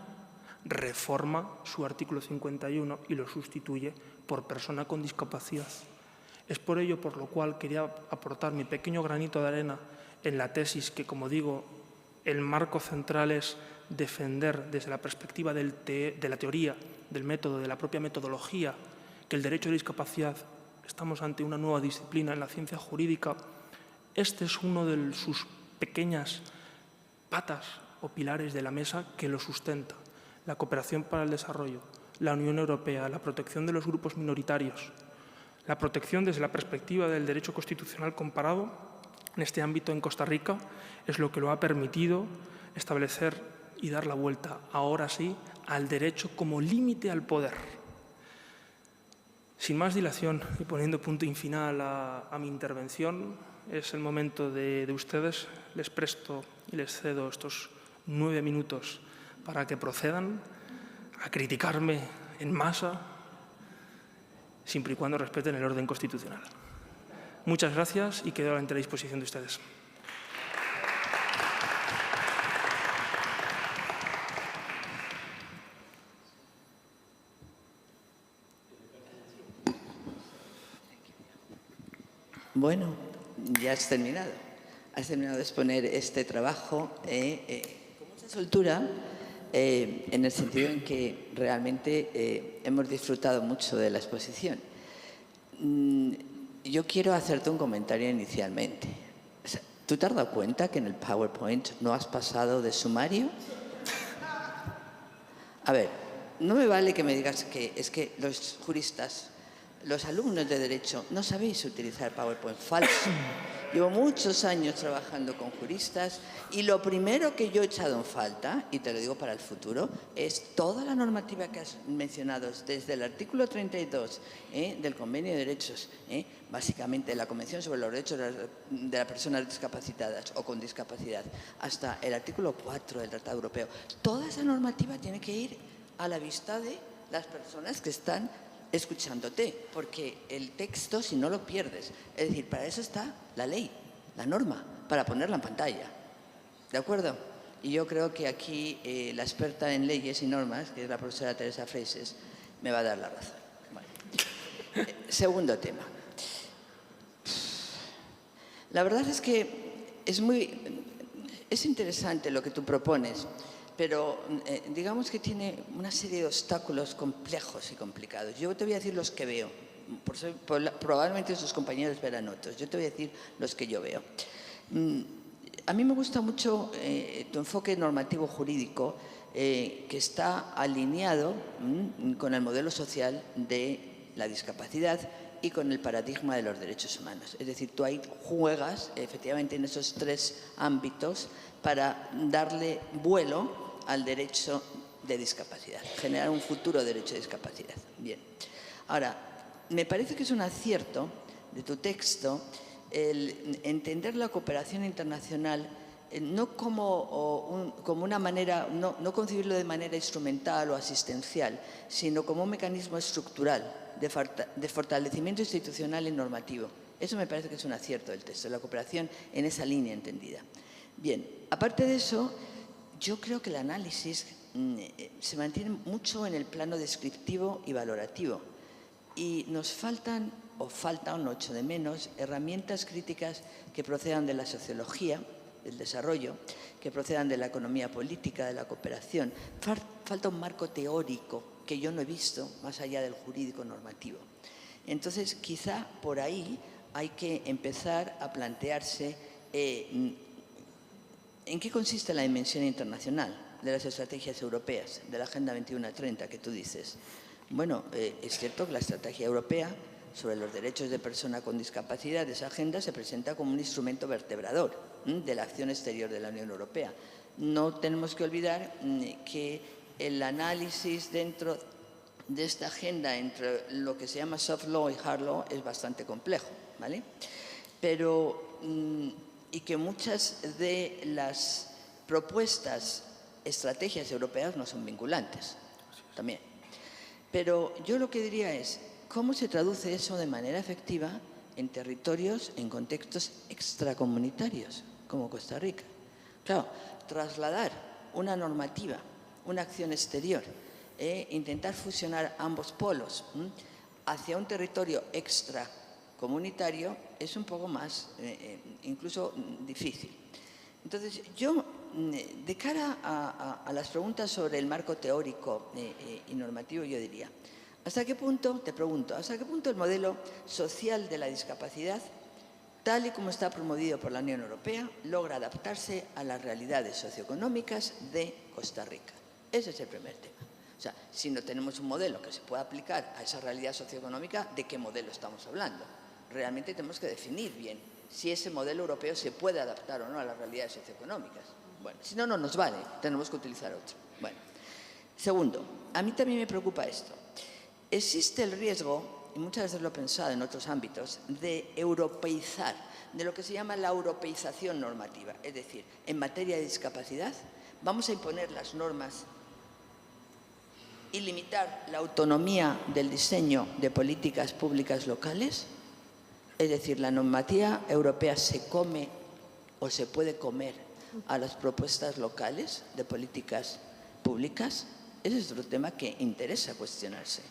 [SPEAKER 3] reforma su artículo 51 y lo sustituye por persona con discapacidad. Es por ello por lo cual quería aportar mi pequeño granito de arena en la tesis que, como digo, el marco central es defender desde la perspectiva de la teoría, del método, de la propia metodología, que el derecho de discapacidad, estamos ante una nueva disciplina en la ciencia jurídica. Este es uno de sus pequeñas patas o pilares de la mesa que lo sustenta. La cooperación para el desarrollo, la Unión Europea, la protección de los grupos minoritarios, la protección desde la perspectiva del derecho constitucional comparado en este ámbito en Costa Rica es lo que lo ha permitido establecer y dar la vuelta, ahora sí, al derecho como límite al poder. Sin más dilación y poniendo punto y final a mi intervención, es el momento de ustedes. Les presto y les cedo estos 9 minutos para que procedan a criticarme en masa, siempre y cuando respeten el orden constitucional. Muchas gracias y quedo a la entera disposición de ustedes.
[SPEAKER 2] Bueno, ya has terminado. Has terminado de exponer este trabajo con mucha soltura, en el sentido en que realmente hemos disfrutado mucho de la exposición. Yo quiero hacerte un comentario inicialmente. O sea, ¿tú te has dado cuenta que en el PowerPoint no has pasado de sumario? A ver, no me vale que me digas que es que los juristas, los alumnos de Derecho, no sabéis utilizar PowerPoint. Falso. Llevo muchos años trabajando con juristas y lo primero que yo he echado en falta, y te lo digo para el futuro, es toda la normativa que has mencionado, desde el artículo 32 del Convenio de Derechos, básicamente la Convención sobre los Derechos de las Personas Discapacitadas o con Discapacidad, hasta el artículo 4 del Tratado Europeo. Toda esa normativa tiene que ir a la vista de las personas que están escuchándote, porque el texto, si no lo pierdes, es decir, para eso está la ley, la norma, para ponerla en pantalla. ¿De acuerdo? Y yo creo que aquí la experta en leyes y normas, que es la profesora Teresa Freixes, me va a dar la razón. Bueno. Segundo tema. La verdad es que es interesante lo que tú propones, pero digamos que tiene una serie de obstáculos complejos y complicados. Yo te voy a decir los que veo. Probablemente sus compañeros verán otros. Yo te voy a decir los que yo veo. A mí me gusta mucho tu enfoque normativo jurídico que está alineado con el modelo social de la discapacidad y con el paradigma de los derechos humanos. Es decir, tú ahí juegas efectivamente en esos tres ámbitos para darle vuelo al derecho de discapacidad, generar un futuro derecho de discapacidad. Bien. Ahora, me parece que es un acierto de tu texto el entender la cooperación internacional no como una manera, no concebirlo de manera instrumental o asistencial, sino como un mecanismo estructural de fortalecimiento institucional y normativo. Eso me parece que es un acierto del texto, la cooperación en esa línea entendida. Bien, aparte de eso, yo creo que el análisis se mantiene mucho en el plano descriptivo y valorativo y nos faltan, o no echo de menos, herramientas críticas que procedan de la sociología, del desarrollo, que procedan de la economía política, de la cooperación. Falta un marco teórico que yo no he visto más allá del jurídico normativo. Entonces, quizá por ahí hay que empezar a plantearse en qué consiste la dimensión internacional de las estrategias europeas, de la Agenda 2130 que tú dices. Bueno, es cierto que la estrategia europea sobre los derechos de persona con discapacidad, esa agenda se presenta como un instrumento vertebrador de la acción exterior de la Unión Europea. No tenemos que olvidar que el análisis dentro de esta agenda entre lo que se llama soft law y hard law es bastante complejo, ¿vale? Pero, y que muchas de las propuestas, estrategias europeas no son vinculantes, también. Pero yo lo que diría es, ¿cómo se traduce eso de manera efectiva en territorios, en contextos extracomunitarios, como Costa Rica? Claro, trasladar una normativa, una acción exterior, intentar fusionar ambos polos hacia un territorio extracomunitario es un poco más, incluso difícil. Entonces, yo, de cara a las preguntas sobre el marco teórico y normativo, yo diría, ¿hasta qué punto, te pregunto, hasta qué punto el modelo social de la discapacidad, tal y como está promovido por la Unión Europea, logra adaptarse a las realidades socioeconómicas de Costa Rica? Ese es el primer tema. O sea, si no tenemos un modelo que se pueda aplicar a esa realidad socioeconómica, ¿de qué modelo estamos hablando? Realmente tenemos que definir bien si ese modelo europeo se puede adaptar o no a las realidades socioeconómicas. Bueno, si no, no nos vale, tenemos que utilizar otro. Bueno, segundo, a mí también me preocupa esto. Existe el riesgo, y muchas veces lo he pensado en otros ámbitos, de europeizar, de lo que se llama la europeización normativa. Es decir, en materia de discapacidad vamos a imponer las normas y limitar la autonomía del diseño de políticas públicas locales. Es decir, la normativa europea se come o se puede comer a las propuestas locales de políticas públicas. Ese es otro tema que interesa cuestionarse.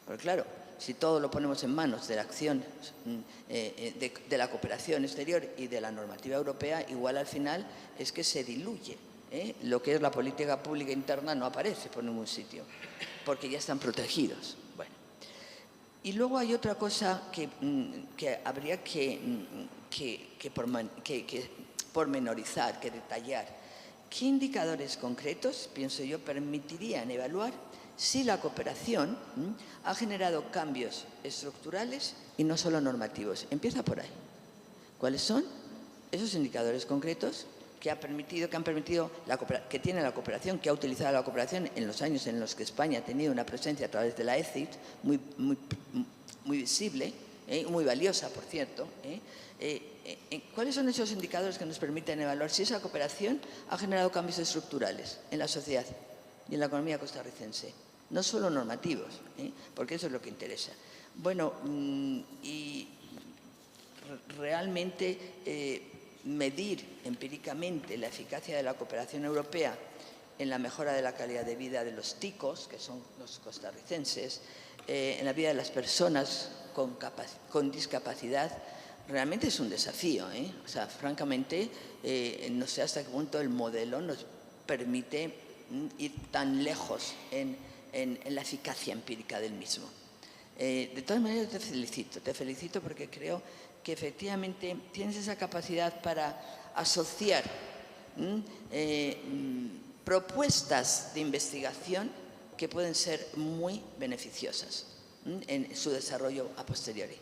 [SPEAKER 2] Porque claro, si todo lo ponemos en manos de la acción de la cooperación exterior y de la normativa europea, igual al final es que se diluye. Lo que es la política pública interna no aparece por ningún sitio, porque ya están protegidos. Bueno. Y luego hay otra cosa que habría que pormenorizar, que detallar. ¿Qué indicadores concretos, pienso yo, permitirían evaluar si la cooperación ha generado cambios estructurales y no solo normativos? Empieza por ahí. ¿Cuáles son esos indicadores concretos que tiene la cooperación, que ha utilizado la cooperación en los años en los que España ha tenido una presencia a través de la ECIT muy visible, muy valiosa, por cierto? ¿Cuáles son esos indicadores que nos permiten evaluar si esa cooperación ha generado cambios estructurales en la sociedad y en la economía costarricense? No solo normativos, porque eso es lo que interesa. Bueno, y realmente medir empíricamente la eficacia de la cooperación europea en la mejora de la calidad de vida de los ticos, que son los costarricenses, en la vida de las personas con discapacidad, realmente es un desafío, ¿eh? O sea, francamente, no sé hasta qué punto el modelo nos permite ir tan lejos en la eficacia empírica del mismo. De todas maneras, te felicito porque creo que efectivamente tienes esa capacidad para asociar propuestas de investigación que pueden ser muy beneficiosas en su desarrollo a posteriori.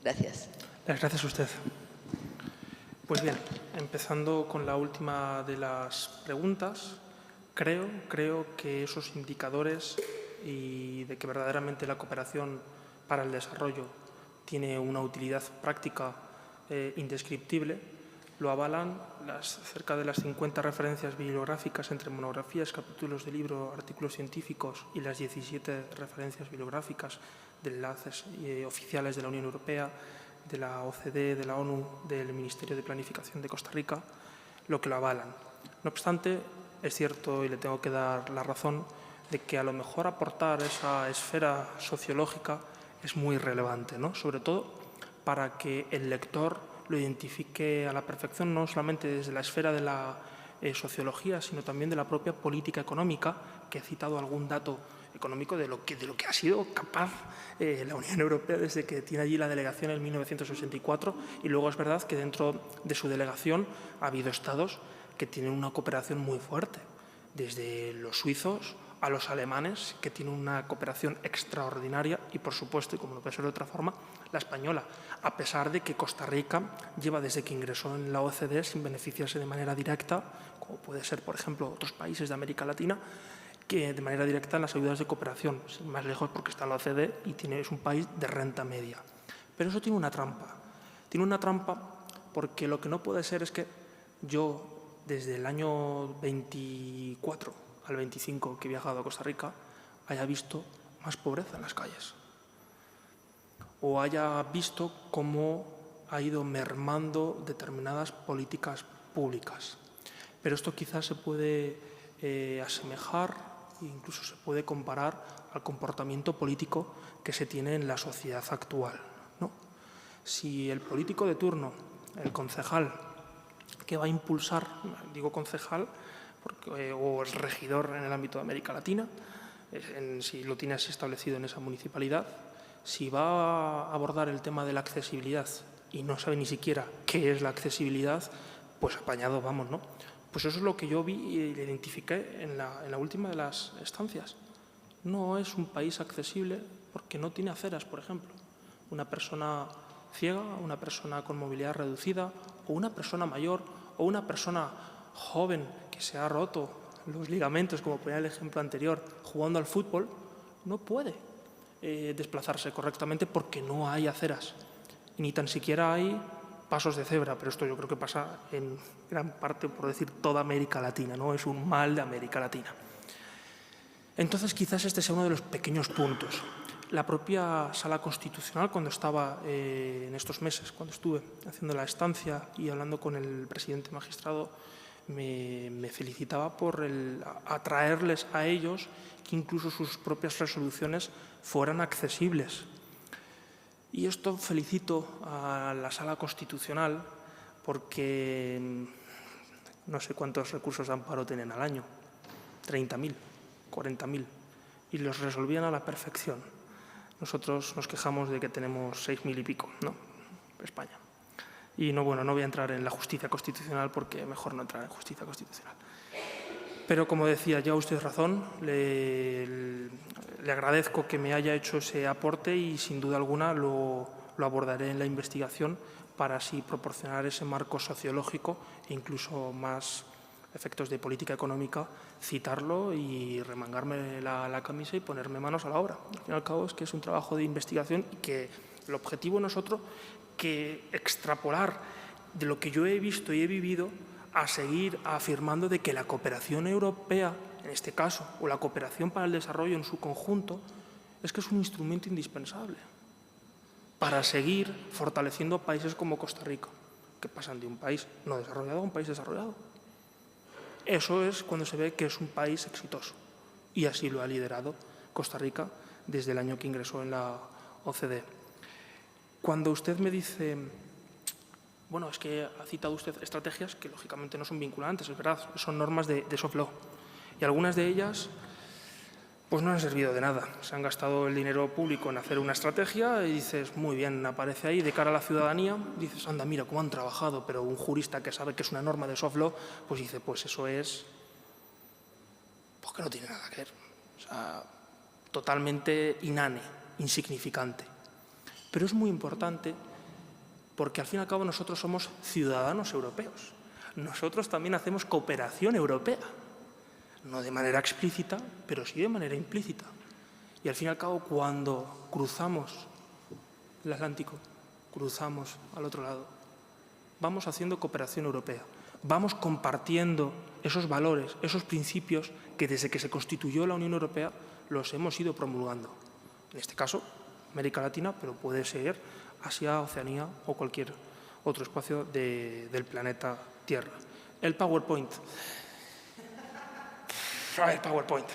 [SPEAKER 2] Gracias.
[SPEAKER 3] Gracias a usted. Pues bien, empezando con la última de las preguntas, creo que esos indicadores y de que verdaderamente la cooperación para el desarrollo tiene una utilidad práctica indescriptible, lo avalan cerca de las 50 referencias bibliográficas entre monografías, capítulos de libro, artículos científicos y las 17 referencias bibliográficas de enlaces oficiales de la Unión Europea, de la OCDE, de la ONU, del Ministerio de Planificación de Costa Rica, lo que lo avalan. No obstante, es cierto, y le tengo que dar la razón, de que a lo mejor aportar esa esfera sociológica es muy relevante, ¿no? Sobre todo para que el lector lo identifique a la perfección, no solamente desde la esfera de la sociología, sino también de la propia política económica, que he citado algún dato económico de lo que ha sido capaz la Unión Europea desde que tiene allí la delegación en 1964, y luego es verdad que dentro de su delegación ha habido estados que tienen una cooperación muy fuerte, desde los suizos a los alemanes, que tienen una cooperación extraordinaria, y por supuesto, y como no puede ser de otra forma, la española, a pesar de que Costa Rica lleva desde que ingresó en la OCDE sin beneficiarse de manera directa, como puede ser, por ejemplo, otros países de América Latina, que de manera directa en las ayudas de cooperación, sin más lejos porque está en la OCDE y es un país de renta media. Pero eso tiene una trampa. Tiene una trampa porque lo que no puede ser es que yo, desde el año 24 al 25 que he viajado a Costa Rica, haya visto más pobreza en las calles. O haya visto cómo ha ido mermando determinadas políticas públicas. Pero esto quizás se puede asemejar e incluso se puede comparar al comportamiento político que se tiene en la sociedad actual, ¿no? Si el político de turno, el concejal, que va a impulsar, digo concejal, o el regidor en el ámbito de América Latina, si lo tiene así establecido en esa municipalidad, si va a abordar el tema de la accesibilidad y no sabe ni siquiera qué es la accesibilidad, pues apañado vamos, ¿no? Pues eso es lo que yo vi y identifiqué en la última de las estancias. No es un país accesible porque no tiene aceras, por ejemplo. Una persona ciega, una persona con movilidad reducida, o una persona mayor, o una persona joven que se ha roto los ligamentos, como ponía el ejemplo anterior, jugando al fútbol, no puede desplazarse correctamente porque no hay aceras. Ni tan siquiera hay pasos de cebra, pero esto yo creo que pasa en gran parte, por decir, toda América Latina, ¿no? Es un mal de América Latina. Entonces, quizás este sea uno de los pequeños puntos. La propia Sala Constitucional, cuando estaba en estos meses, cuando estuve haciendo la estancia y hablando con el presidente magistrado, me felicitaba por atraerles a ellos que incluso sus propias resoluciones fueran accesibles. Y esto felicito a la Sala Constitucional porque no sé cuántos recursos de amparo tienen al año, 30.000, 40.000, y los resolvían a la perfección. Nosotros nos quejamos de que tenemos 6.000 y pico, ¿no? España. Y no voy a entrar en la justicia constitucional porque mejor no entrar en justicia constitucional. Pero, como decía, lleva usted razón, le agradezco que me haya hecho ese aporte y, sin duda alguna, lo abordaré en la investigación para así proporcionar ese marco sociológico e incluso más efectos de política económica, citarlo y remangarme la camisa y ponerme manos a la obra. Al fin y al cabo es que es un trabajo de investigación y que el objetivo no es otro que extrapolar de lo que yo he visto y he vivido a seguir afirmando de que la cooperación europea, en este caso, o la cooperación para el desarrollo en su conjunto, es que es un instrumento indispensable para seguir fortaleciendo países como Costa Rica, que pasan de un país no desarrollado a un país desarrollado. Eso es cuando se ve que es un país exitoso, y así lo ha liderado Costa Rica desde el año que ingresó en la OCDE. Cuando usted me dice bueno, es que ha citado usted estrategias que lógicamente no son vinculantes, es verdad, son normas de soft law. Y algunas de ellas pues no han servido de nada. Se han gastado el dinero público en hacer una estrategia y dices, muy bien, aparece ahí de cara a la ciudadanía, dices, anda, mira cómo han trabajado, pero un jurista que sabe que es una norma de soft law, pues dice, pues eso es, pues que no tiene nada que ver. O sea, totalmente inane, insignificante. Pero es muy importante porque al fin y al cabo nosotros somos ciudadanos europeos. Nosotros también hacemos cooperación europea. No de manera explícita, pero sí de manera implícita. Y al fin y al cabo, cuando cruzamos el Atlántico, cruzamos al otro lado, vamos haciendo cooperación europea, vamos compartiendo esos valores, esos principios que desde que se constituyó la Unión Europea los hemos ido promulgando. En este caso, América Latina, pero puede ser Asia, Oceanía o cualquier otro espacio del planeta Tierra. El PowerPoint. El PowerPoint.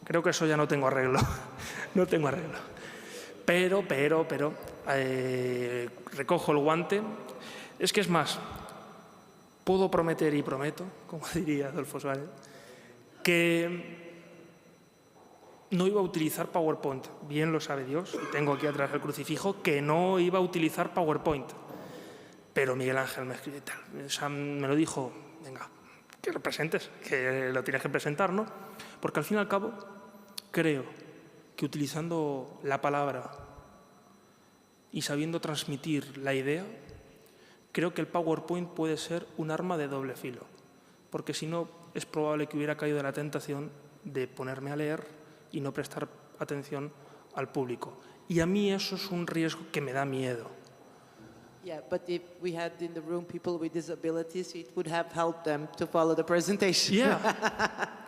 [SPEAKER 3] Creo que eso ya no tengo arreglo. No tengo arreglo. Pero, recojo el guante. Es que es más, puedo prometer y prometo, como diría Adolfo Suárez, que no iba a utilizar PowerPoint. Bien lo sabe Dios, y tengo aquí atrás el crucifijo, que no iba a utilizar PowerPoint. Pero Miguel Ángel me escribe tal. O sea, me lo dijo, venga, que lo presentes, que lo tienes que presentar, ¿no? Porque al fin y al cabo creo que utilizando la palabra y sabiendo transmitir la idea, creo que el PowerPoint puede ser un arma de doble filo, porque si no es probable que hubiera caído en la tentación de ponerme a leer y no prestar atención al público. Y a mí eso es un riesgo que me da miedo.
[SPEAKER 4] Yeah, but if we had in the room people with disabilities, it would have helped them to follow the presentation.
[SPEAKER 3] Yeah.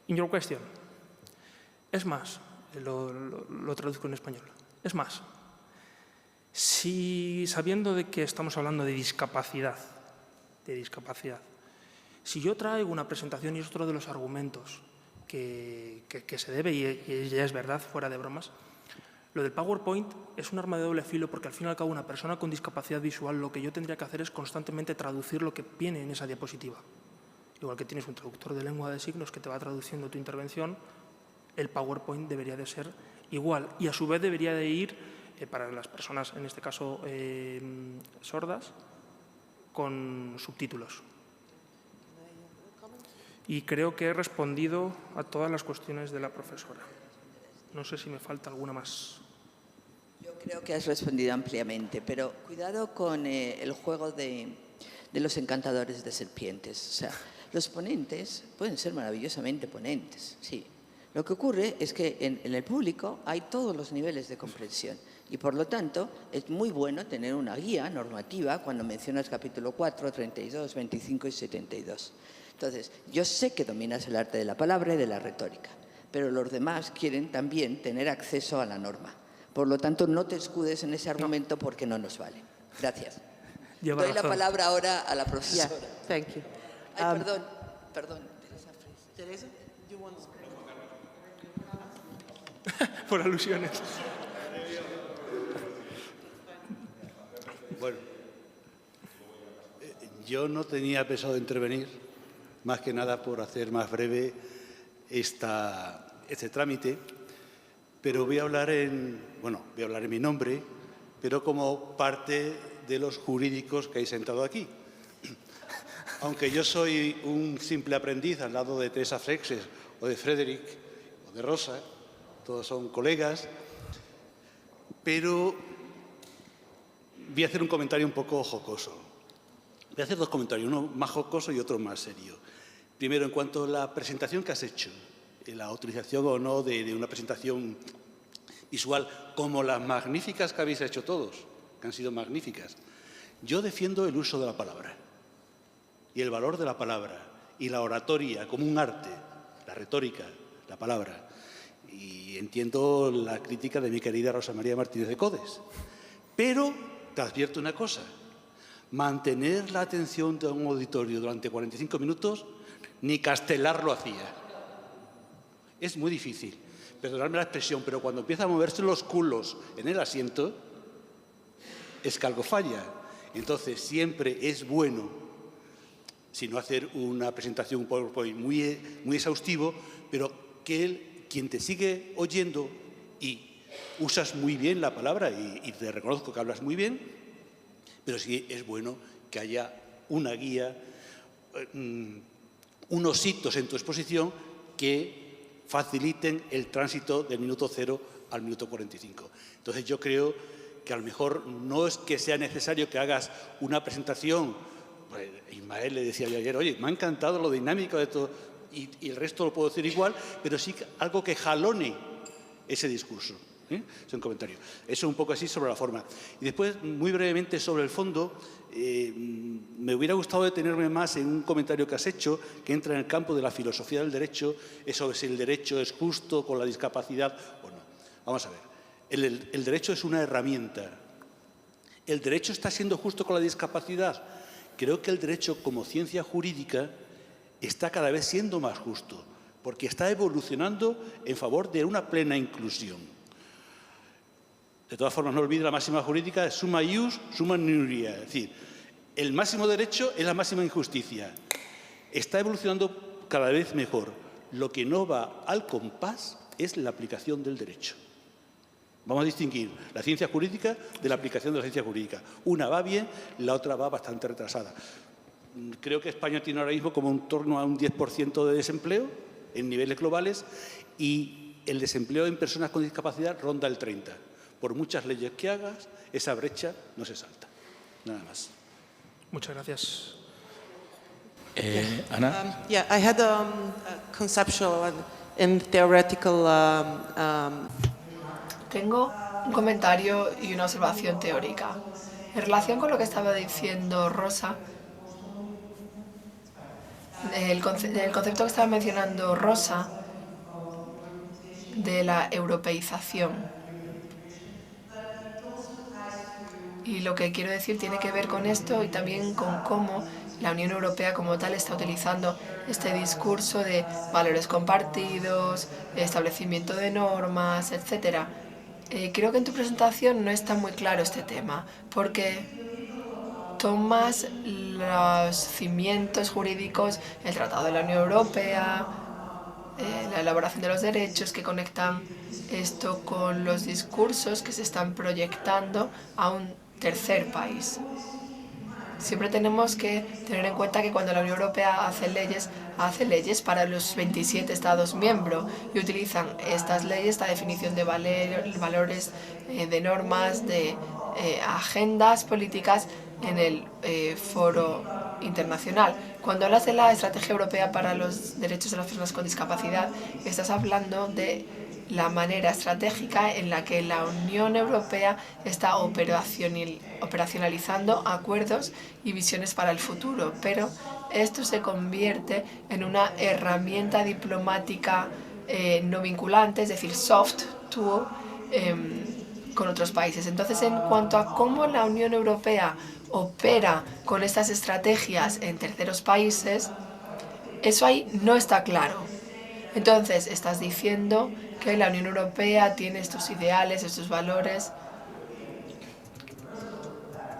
[SPEAKER 3] In your question. Es más, lo traduzco en español. Es más, si sabiendo de que estamos hablando de discapacidad, si yo traigo una presentación y es otro de los argumentos que se debe, y ya es verdad, fuera de bromas, lo del PowerPoint es un arma de doble filo porque al fin y al cabo una persona con discapacidad visual lo que yo tendría que hacer es constantemente traducir lo que viene en esa diapositiva. Igual que tienes un traductor de lengua de signos que te va traduciendo tu intervención, el PowerPoint debería de ser igual y a su vez debería de ir para las personas, en este caso sordas, con subtítulos. Y creo que he respondido a todas las cuestiones de la profesora. No sé si me falta alguna más.
[SPEAKER 2] Yo creo que has respondido ampliamente, pero cuidado con el juego de los encantadores de serpientes. O sea, los ponentes pueden ser maravillosamente ponentes, sí. Lo que ocurre es que en el público hay todos los niveles de comprensión y, por lo tanto, es muy bueno tener una guía normativa cuando mencionas capítulo 4, 32, 25 y 72. Entonces, yo sé que dominas el arte de la palabra y de la retórica, pero los demás quieren también tener acceso a la norma. Por lo tanto, no te escudes en ese argumento porque no nos vale. Gracias.
[SPEAKER 3] Lleva
[SPEAKER 2] Doy la
[SPEAKER 3] razón.
[SPEAKER 2] palabra ahora a la profesora.
[SPEAKER 4] Yeah, thank you.
[SPEAKER 2] Ay, perdón.
[SPEAKER 4] Teresa, you want to...
[SPEAKER 3] Por alusiones.
[SPEAKER 5] Bueno, yo no tenía pensado intervenir, más que nada por hacer más breve este trámite, pero voy a hablar en mi nombre, pero como parte de los jurídicos que hay sentado aquí. Aunque yo soy un simple aprendiz al lado de Teresa Freixes o de Frederick o de Rosa, todos son colegas, pero voy a hacer un comentario un poco jocoso. Voy a hacer dos comentarios, uno más jocoso y otro más serio. Primero, en cuanto a la presentación que has hecho, la utilización o no de una presentación visual, como las magníficas que habéis hecho todos, que han sido magníficas. Yo defiendo el uso de la palabra y el valor de la palabra y la oratoria como un arte, la retórica, la palabra. Y entiendo la crítica de mi querida Rosa María Martínez de Codes. Pero te advierto una cosa, mantener la atención de un auditorio durante 45 minutos, ni Castelar lo hacía. Es muy difícil, perdonadme la expresión, pero cuando empieza a moverse los culos en el asiento, es que algo falla. Entonces, siempre es bueno, si no hacer una presentación, un PowerPoint muy exhaustivo, pero que quien te sigue oyendo y usas muy bien la palabra y te reconozco que hablas muy bien, pero sí es bueno que haya una guía, unos hitos en tu exposición que faciliten el tránsito del minuto 0 al minuto 45. Entonces, yo creo que a lo mejor no es que sea necesario que hagas una presentación. Pues, Ismael le decía yo ayer, oye, me ha encantado lo dinámico de todo, y el resto lo puedo decir igual, pero sí algo que jalone ese discurso. Es un comentario. Eso un poco así sobre la forma. Y después, muy brevemente sobre el fondo, me hubiera gustado detenerme más en un comentario que has hecho, que entra en el campo de la filosofía del derecho, es sobre si el derecho es justo con la discapacidad o no. Vamos a ver. El derecho es una herramienta. ¿El derecho está siendo justo con la discapacidad? Creo que el derecho, como ciencia jurídica, está cada vez siendo más justo, porque está evolucionando en favor de una plena inclusión. De todas formas, no olvide la máxima jurídica de summa ius, summa iuria. Es decir, el máximo derecho es la máxima injusticia. Está evolucionando cada vez mejor. Lo que no va al compás es la aplicación del derecho. Vamos a distinguir la ciencia jurídica de la aplicación de la ciencia jurídica. Una va bien, la otra va bastante retrasada. Creo que España tiene ahora mismo como en torno a un 10% de desempleo en niveles globales y el desempleo en personas con discapacidad ronda el 30%. Por muchas leyes que hagas, esa brecha no se salta. Nada más.
[SPEAKER 3] Muchas gracias.
[SPEAKER 1] Ana.
[SPEAKER 4] Yeah, I had a conceptual and theoretical
[SPEAKER 6] Tengo un comentario y una observación teórica. En relación con lo que estaba diciendo Rosa, el concepto que estaba mencionando Rosa de la europeización. Y lo que quiero decir tiene que ver con esto y también con cómo la Unión Europea como tal está utilizando este discurso de valores compartidos, establecimiento de normas, etc. Creo que en tu presentación no está muy claro este tema, porque tomas los cimientos jurídicos, el Tratado de la Unión Europea, la elaboración de los derechos que conectan esto con los discursos que se están proyectando a un tercer país. Siempre tenemos que tener en cuenta que cuando la Unión Europea hace leyes para los 27 Estados miembros y utilizan estas leyes, esta definición de valores, de normas, de agendas políticas en el foro internacional. Cuando hablas de la Estrategia Europea para los Derechos de las Personas con Discapacidad, estás hablando de la manera estratégica en la que la Unión Europea está operacionalizando acuerdos y visiones para el futuro, pero esto se convierte en una herramienta diplomática no vinculante, es decir, soft tool, con otros países. Entonces, en cuanto a cómo la Unión Europea opera con estas estrategias en terceros países, eso ahí no está claro. Entonces, estás diciendo que la Unión Europea tiene estos ideales, estos valores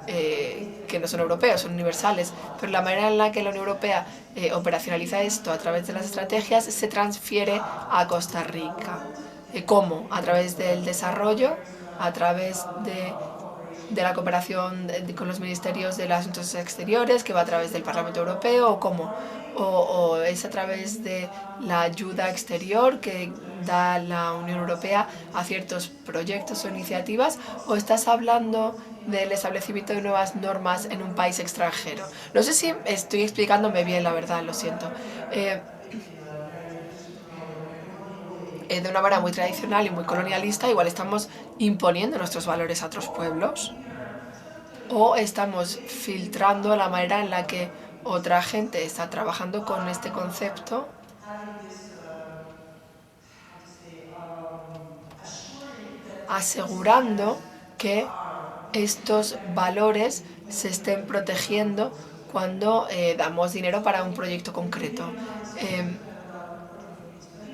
[SPEAKER 6] que no son europeos, son universales, pero la manera en la que la Unión Europea operacionaliza esto a través de las estrategias se transfiere a Costa Rica. ¿Cómo? A través del desarrollo, a través de la cooperación con los ministerios de los asuntos exteriores, que va a través del Parlamento Europeo, o cómo, o es a través de la ayuda exterior que da la Unión Europea a ciertos proyectos o iniciativas, o estás hablando del establecimiento de nuevas normas en un país extranjero. No sé si estoy explicándome bien, la verdad, lo siento. De una manera muy tradicional y muy colonialista, igual estamos imponiendo nuestros valores a otros pueblos, o estamos filtrando la manera en la que otra gente está trabajando con este concepto asegurando que estos valores se estén protegiendo cuando damos dinero para un proyecto concreto.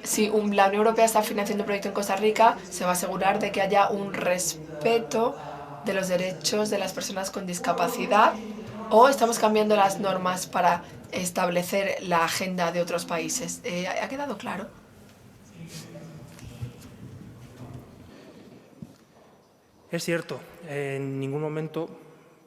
[SPEAKER 6] Si la Unión Europea está financiando un proyecto en Costa Rica, se va a asegurar de que haya un respeto de los derechos de las personas con discapacidad o estamos cambiando las normas para establecer la agenda de otros países? ¿Ha quedado claro?
[SPEAKER 3] Es cierto, en ningún momento,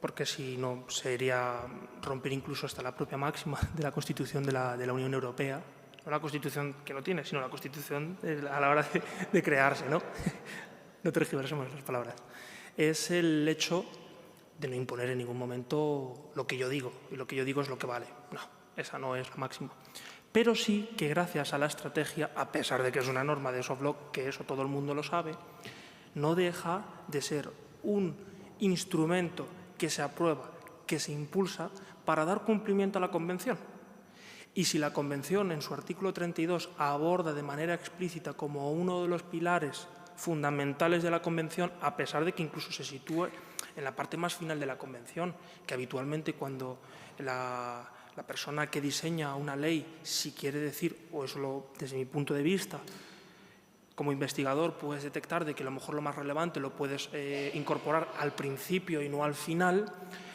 [SPEAKER 3] porque si no sería romper incluso hasta la propia máxima de la Constitución de la Unión Europea, no la Constitución que no tiene, sino la Constitución a la hora de crearse, ¿no? No tergiversemos las palabras. Es el hecho de no imponer en ningún momento lo que yo digo, y lo que yo digo es lo que vale. No, esa no es la máxima. Pero sí que gracias a la estrategia, a pesar de que es una norma de soft law, que eso todo el mundo lo sabe, no deja de ser un instrumento que se aprueba, que se impulsa para dar cumplimiento a la Convención. Y si la Convención, en su artículo 32, aborda de manera explícita como uno de los pilares fundamentales de la Convención, a pesar de que incluso se sitúe en la parte más final de la Convención, que habitualmente cuando la persona que diseña una ley, si quiere decir, o eso desde mi punto de vista, como investigador puedes detectar de que a lo mejor lo más relevante lo puedes incorporar al principio y no al final,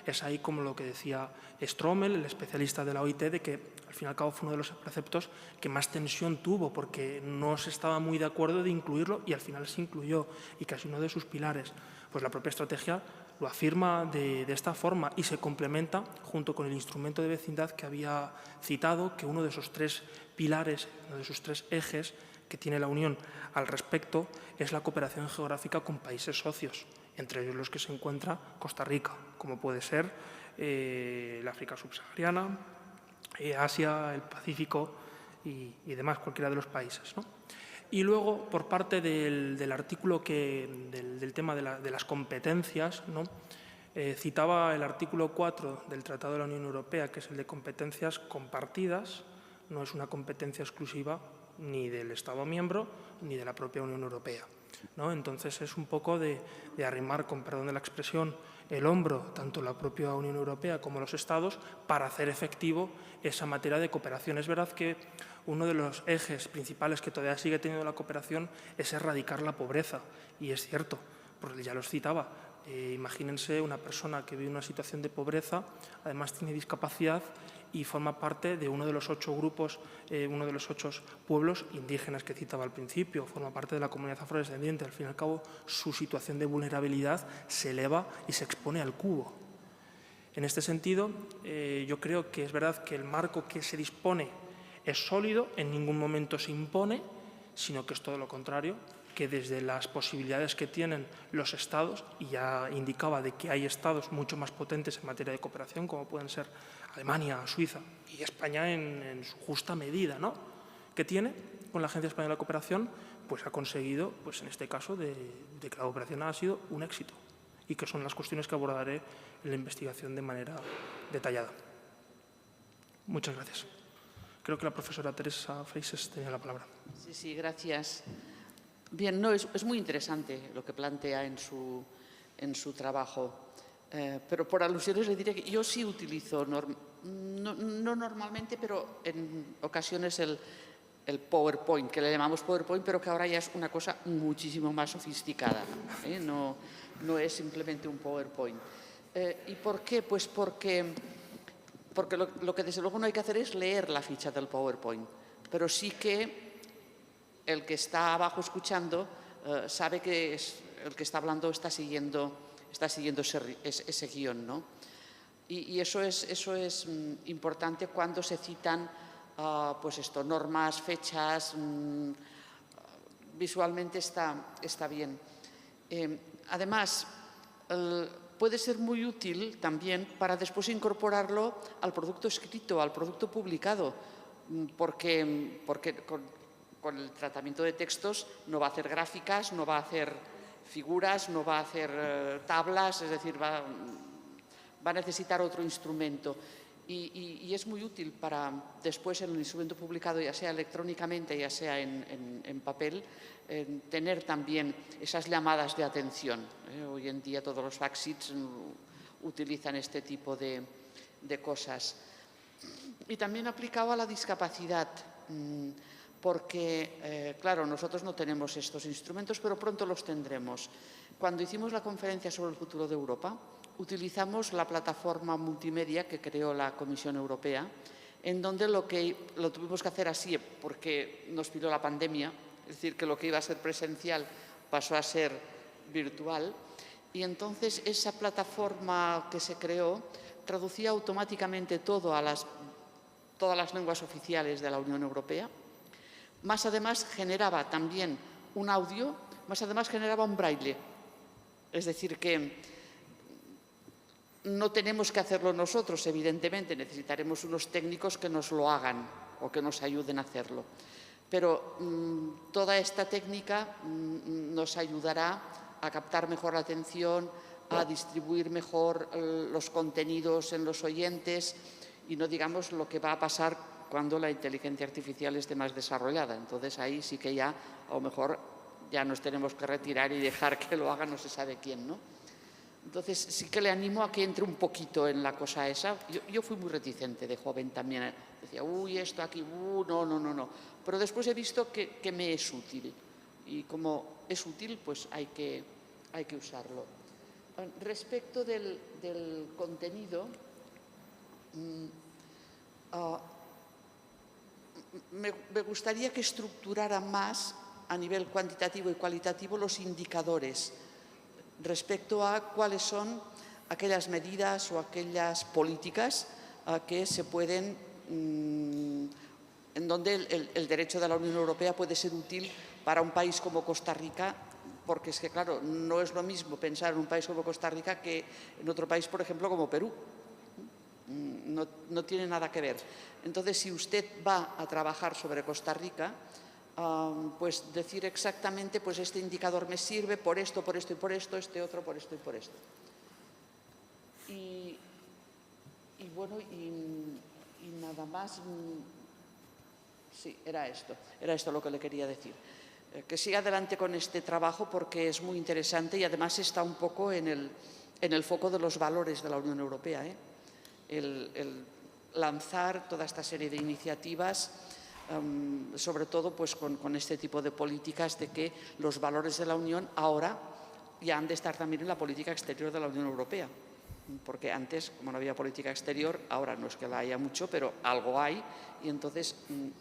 [SPEAKER 3] es ahí como lo que decía Stromel, el especialista de la OIT, de que al fin y al cabo fue uno de los preceptos que más tensión tuvo porque no se estaba muy de acuerdo de incluirlo y al final se incluyó y casi uno de sus pilares. Pues la propia estrategia lo afirma de esta forma y se complementa junto con el instrumento de vecindad que había citado, que uno de esos tres pilares, uno de esos tres ejes que tiene la Unión al respecto es la cooperación geográfica con países socios, entre ellos los que se encuentra Costa Rica, como puede ser el África subsahariana, Asia, el Pacífico y demás, cualquiera de los países, ¿no? Y luego, por parte del artículo del tema de las competencias, ¿no? Citaba el artículo 4 del Tratado de la Unión Europea, que es el de competencias compartidas, no es una competencia exclusiva ni del Estado miembro ni de la propia Unión Europea, ¿no? Entonces es un poco de arrimar, con perdón de la expresión, el hombro, tanto la propia Unión Europea como los Estados, para hacer efectivo esa materia de cooperación. Es verdad que uno de los ejes principales que todavía sigue teniendo la cooperación es erradicar la pobreza, y es cierto, porque ya los citaba. Imagínense una persona que vive en una situación de pobreza, además tiene discapacidad y forma parte de uno de los 8 grupos, uno de los 8 pueblos indígenas que citaba al principio, forma parte de la comunidad afrodescendiente. Al fin y al cabo, su situación de vulnerabilidad se eleva y se expone al cubo. En este sentido, yo creo que es verdad que el marco que se dispone es sólido, en ningún momento se impone, sino que es todo lo contrario, que desde las posibilidades que tienen los Estados, y ya indicaba de que hay Estados mucho más potentes en materia de cooperación, como pueden ser Alemania, Suiza y España en su justa medida, ¿no?, que tiene con la Agencia Española de Cooperación, pues ha conseguido, pues en este caso, de que la cooperación ha sido un éxito y que son las cuestiones que abordaré en la investigación de manera detallada. Muchas gracias. Creo que la profesora Teresa Freixes tenía la palabra.
[SPEAKER 7] Sí, gracias. Bien, no, es muy interesante lo que plantea en su trabajo, pero por alusiones le diré que yo sí utilizo, no normalmente, pero en ocasiones el PowerPoint, que le llamamos PowerPoint, pero que ahora ya es una cosa muchísimo más sofisticada, ¿eh? No es simplemente un PowerPoint. ¿Y por qué? Pues porque lo que desde luego no hay que hacer es leer la ficha del PowerPoint, pero sí que el que está abajo escuchando sabe que el que está hablando está siguiendo ese guión, ¿no? Y eso es importante cuando se citan pues esto, normas, fechas, visualmente está bien. Además, puede ser muy útil también para después incorporarlo al producto escrito, al producto publicado, porque con el tratamiento de textos no va a hacer gráficas, no va a hacer figuras, no va a hacer tablas, es decir, va a necesitar otro instrumento. Y es muy útil para después en el instrumento publicado, ya sea electrónicamente, ya sea en papel, tener también esas llamadas de atención. Hoy en día todos los fact sheets utilizan este tipo de cosas. Y también aplicado a la discapacidad, porque, claro, nosotros no tenemos estos instrumentos, pero pronto los tendremos. Cuando hicimos la conferencia sobre el futuro de Europa, utilizamos la plataforma multimedia que creó la Comisión Europea, en donde lo tuvimos que hacer así porque nos pilló la pandemia, es decir, que lo que iba a ser presencial pasó a ser virtual, y entonces esa plataforma que se creó traducía automáticamente todas las lenguas oficiales de la Unión Europea, más además generaba también un audio, más además generaba un braille, es decir, que no tenemos que hacerlo nosotros, evidentemente, necesitaremos unos técnicos que nos lo hagan o que nos ayuden a hacerlo. Pero toda esta técnica nos ayudará a captar mejor la atención, a distribuir mejor los contenidos en los oyentes y no digamos lo que va a pasar cuando la inteligencia artificial esté más desarrollada. Entonces ahí sí que ya a lo mejor ya nos tenemos que retirar y dejar que lo haga no se sabe quién, ¿no? Entonces sí que le animo a que entre un poquito en la cosa esa. Yo fui muy reticente de joven también. Decía, uy, esto aquí, no. Pero después he visto que me es útil. Y como es útil, pues hay que usarlo. Respecto del contenido, me gustaría que estructurara más a nivel cuantitativo y cualitativo los indicadores respecto a cuáles son aquellas medidas o aquellas políticas que se pueden, en donde el derecho de la Unión Europea puede ser útil para un país como Costa Rica, porque es que, claro, no es lo mismo pensar en un país como Costa Rica que en otro país, por ejemplo, como Perú. No tiene nada que ver. Entonces, si usted va a trabajar sobre Costa Rica, pues decir exactamente, pues este indicador me sirve por esto y por esto, este otro por esto y por esto. Y bueno, y nada más, sí, era esto lo que le quería decir. Que siga adelante con este trabajo porque es muy interesante y además está un poco en el foco de los valores de la Unión Europea, el lanzar toda esta serie de iniciativas, sobre todo pues con este tipo de políticas de que los valores de la Unión ahora ya han de estar también en la política exterior de la Unión Europea, porque antes, como no había política exterior, ahora no es que la haya mucho, pero algo hay, y entonces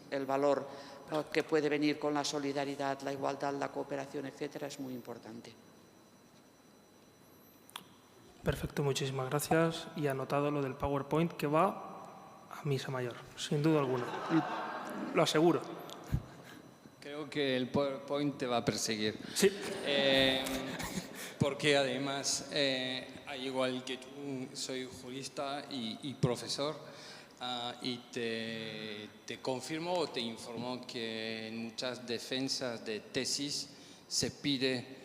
[SPEAKER 7] el valor que puede venir con la solidaridad, la igualdad, la cooperación, etcétera, es muy importante.
[SPEAKER 3] Perfecto, muchísimas gracias. Y anotado lo del PowerPoint que va a misa mayor, sin duda alguna. Lo aseguro.
[SPEAKER 8] Creo que el PowerPoint te va a perseguir.
[SPEAKER 3] Sí.
[SPEAKER 8] Porque además, al igual que tú, soy jurista y profesor, y te confirmo o te informo que en muchas defensas de tesis se pide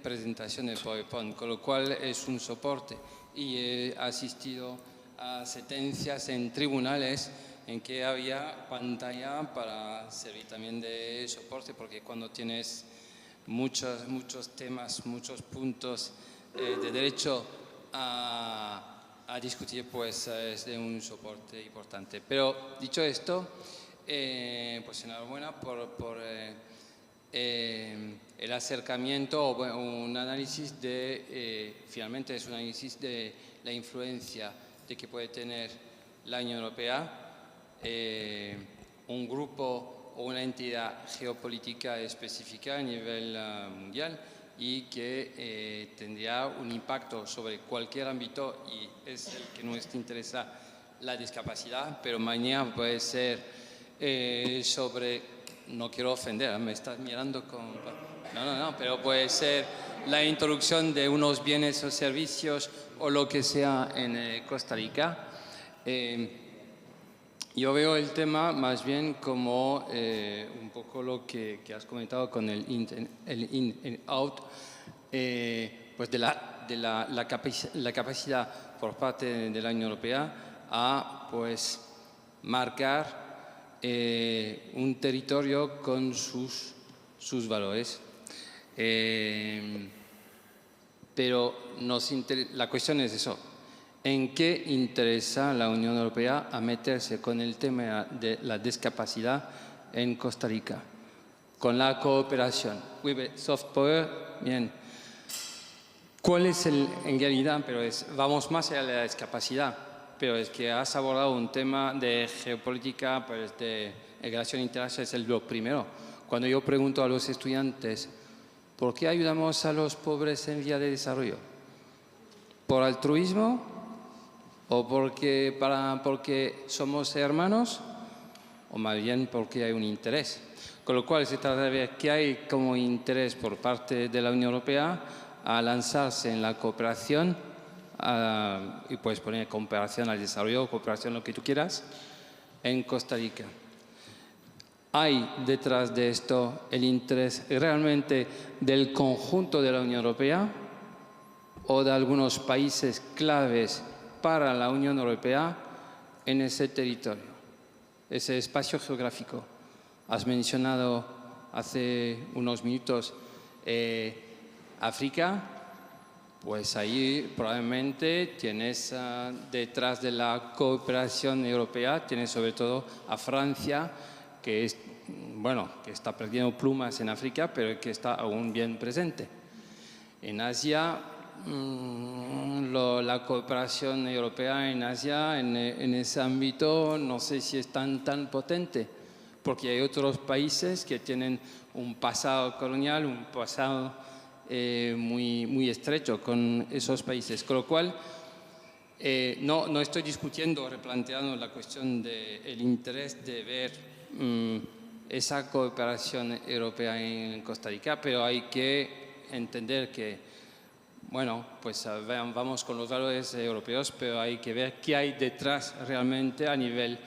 [SPEAKER 8] presentación de PowerPoint, con lo cual es un soporte. Y he asistido a sentencias en tribunales en que había pantalla para servir también de soporte, porque cuando tienes muchos temas, muchos puntos de derecho a discutir, pues es de un soporte importante. Pero dicho esto, pues enhorabuena por el acercamiento o un análisis finalmente es un análisis de la influencia de que puede tener la Unión Europea, un grupo o una entidad geopolítica específica a nivel mundial y que tendría un impacto sobre cualquier ámbito, y es el que nos interesa, la discapacidad, pero mañana puede ser sobre, no quiero ofender, me estás mirando con... No, pero puede ser la introducción de unos bienes o servicios o lo que sea en Costa Rica. Yo veo el tema más bien como un poco lo que has comentado con el in and out, pues de la capacidad por parte de la Unión Europea a pues marcar un territorio con sus valores. Pero la cuestión es eso. ¿En qué interesa la Unión Europea a meterse con el tema de la discapacidad en Costa Rica, con la cooperación. Soft power, bien. ¿Cuál es en realidad? Pero vamos más allá de la discapacidad, pero es que has abordado un tema de geopolítica, pues de relación internacional, es lo primero. Cuando yo pregunto a los estudiantes, ¿por qué ayudamos a los pobres en vía de desarrollo? ¿Por altruismo? ¿O porque somos hermanos? ¿O más bien porque hay un interés? Con lo cual se trata de ver qué hay como interés por parte de la Unión Europea a lanzarse en la cooperación, y puedes poner cooperación al desarrollo, cooperación lo que tú quieras, en Costa Rica. ¿Hay detrás de esto el interés realmente del conjunto de la Unión Europea o de algunos países claves para la Unión Europea en ese territorio, ese espacio geográfico? Has mencionado hace unos minutos África, pues ahí probablemente tienes detrás de la cooperación europea, tienes sobre todo a Francia, que está perdiendo plumas en África, pero que está aún bien presente. En Asia, la cooperación europea en Asia, en ese ámbito, no sé si es tan potente, porque hay otros países que tienen un pasado colonial, un pasado muy estrecho con esos países. Con lo cual, no estoy discutiendo, replanteando la cuestión del interés de ver esa cooperación europea en Costa Rica, pero hay que entender que, bueno, pues vamos con los valores europeos, pero hay que ver qué hay detrás realmente a nivel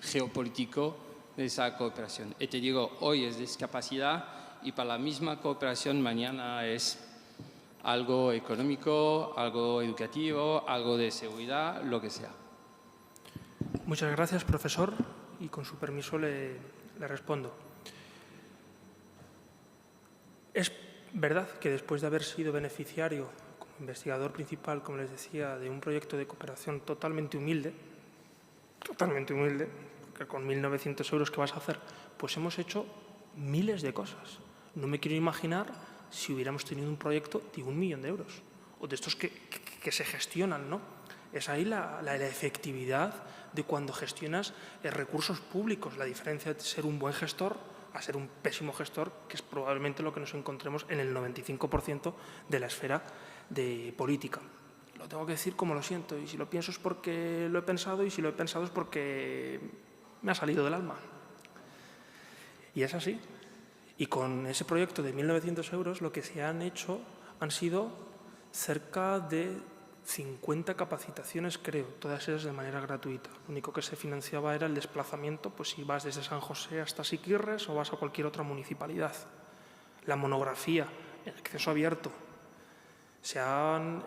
[SPEAKER 8] geopolítico de esa cooperación. Y te digo, hoy es discapacidad y para la misma cooperación mañana es algo económico, algo educativo, algo de seguridad, lo que sea.
[SPEAKER 3] Muchas gracias, profesor, y con su permiso le respondo. Es verdad que después de haber sido beneficiario como investigador principal, como les decía, de un proyecto de cooperación totalmente humilde, que con 1.900 euros que vas a hacer, pues hemos hecho miles de cosas. No me quiero imaginar si hubiéramos tenido un proyecto de 1 millón de euros, o de estos que se gestionan, ¿no? Es ahí la efectividad de cuando gestionas recursos públicos, la diferencia de ser un buen gestor a ser un pésimo gestor, que es probablemente lo que nos encontremos en el 95% de la esfera de política. Lo tengo que decir como lo siento, y si lo pienso es porque lo he pensado, y si lo he pensado es porque me ha salido del alma. Y es así. Y con ese proyecto de 1.900 euros lo que se han hecho han sido cerca de 50 capacitaciones, creo, todas ellas de manera gratuita. Lo único que se financiaba era el desplazamiento, pues si vas desde San José hasta Siquirres o vas a cualquier otra municipalidad. La monografía, el acceso abierto. Se han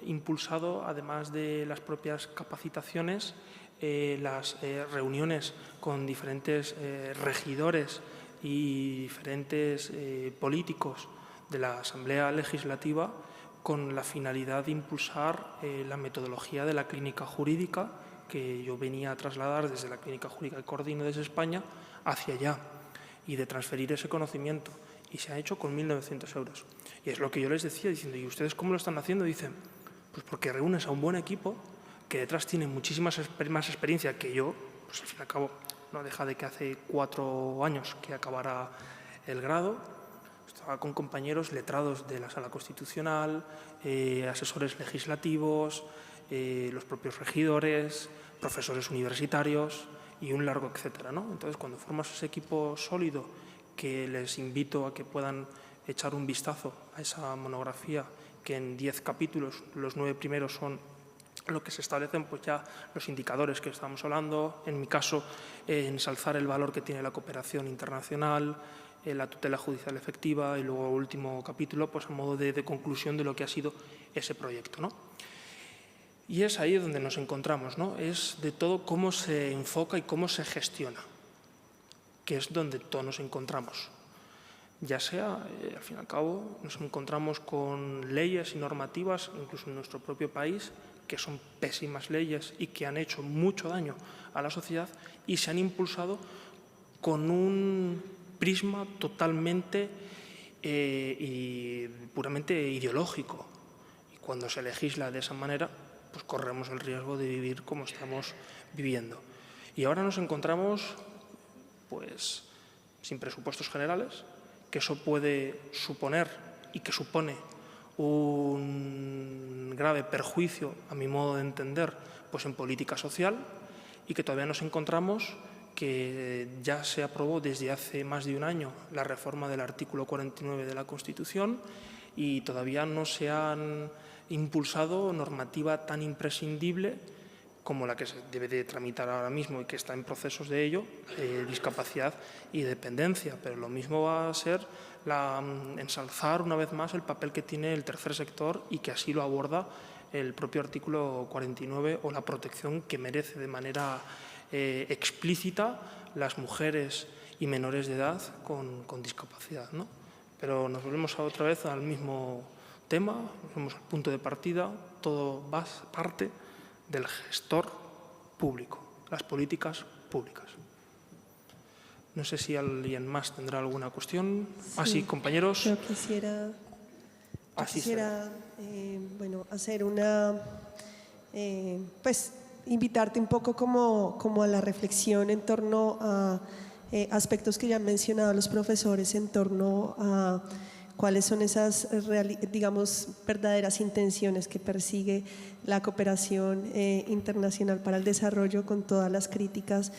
[SPEAKER 3] impulsado, además de las propias capacitaciones, las reuniones con diferentes regidores y diferentes políticos de la Asamblea Legislativa con la finalidad de impulsar la metodología de la clínica jurídica que yo venía a trasladar desde la clínica jurídica que coordino desde España hacia allá y de transferir ese conocimiento. Y se ha hecho con 1.900 euros. Y es lo que yo les decía, diciendo, ¿y ustedes cómo lo están haciendo? Dicen, pues porque reúnes a un buen equipo que detrás tiene muchísima más experiencia que yo, pues al fin y al cabo no deja de que hace 4 años que acabara el grado. Estaba con compañeros letrados de la Sala Constitucional, asesores legislativos, los propios regidores, profesores universitarios y un largo etcétera, ¿no? Entonces, cuando formas ese equipo sólido, que les invito a que puedan echar un vistazo a esa monografía, que en 10 capítulos, los 9 primeros son lo que se establecen, pues ya los indicadores que estamos hablando, en mi caso, ensalzar el valor que tiene la cooperación internacional, la tutela judicial efectiva y luego último capítulo, pues a modo de conclusión de lo que ha sido ese proyecto, ¿no? Y es ahí donde nos encontramos, ¿no? Es de todo cómo se enfoca y cómo se gestiona, que es donde todos nos encontramos. Ya sea, al fin y al cabo, nos encontramos con leyes y normativas, incluso en nuestro propio país, que son pésimas leyes y que han hecho mucho daño a la sociedad y se han impulsado con un prisma totalmente y puramente ideológico. Y cuando se legisla de esa manera, pues corremos el riesgo de vivir como estamos viviendo. Y ahora nos encontramos pues sin presupuestos generales, que eso puede suponer y que supone un grave perjuicio, a mi modo de entender, pues en política social, y que todavía nos encontramos que ya se aprobó desde hace más de un año la reforma del artículo 49 de la Constitución y todavía no se han impulsado normativa tan imprescindible como la que se debe de tramitar ahora mismo y que está en procesos de ello, discapacidad y dependencia. Pero lo mismo va a ser ensalzar una vez más el papel que tiene el tercer sector y que así lo aborda el propio artículo 49 o la protección que merece de manera explícita las mujeres y menores de edad con discapacidad, ¿no? Pero nos volvemos otra vez al mismo tema, nos vemos al punto de partida, todo va parte del gestor público, las políticas públicas. No sé si alguien más tendrá alguna cuestión. Sí, compañeros.
[SPEAKER 9] Yo quisiera bueno, hacer una, pues invitarte un poco como a la reflexión en torno a aspectos que ya han mencionado los profesores en torno a cuáles son esas, digamos, verdaderas intenciones que persigue la cooperación internacional para el desarrollo, con todas las críticas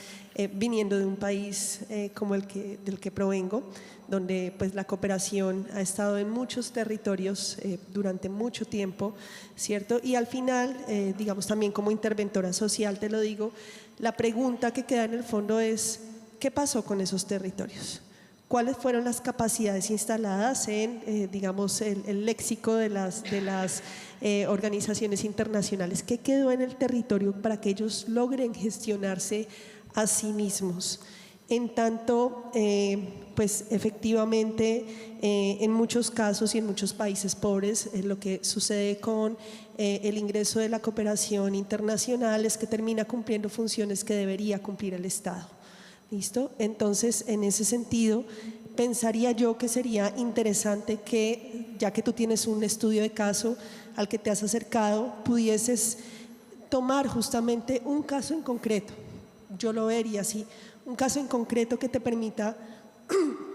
[SPEAKER 9] viniendo de un país como del que provengo, donde pues la cooperación ha estado en muchos territorios durante mucho tiempo, ¿cierto? Y al final, digamos también como interventora social, te lo digo, la pregunta que queda en el fondo es, ¿qué pasó con esos territorios? ¿Cuáles fueron las capacidades instaladas en, digamos, el léxico de las organizaciones internacionales? ¿Qué quedó en el territorio para que ellos logren gestionarse a sí mismos? En tanto, pues efectivamente, en muchos casos y en muchos países pobres, lo que sucede con el ingreso de la cooperación internacional es que termina cumpliendo funciones que debería cumplir el Estado. ¿Listo? Entonces, en ese sentido, pensaría yo que sería interesante que, ya que tú tienes un estudio de caso al que te has acercado, pudieses tomar justamente un caso en concreto. Yo lo vería así, un caso en concreto que te permita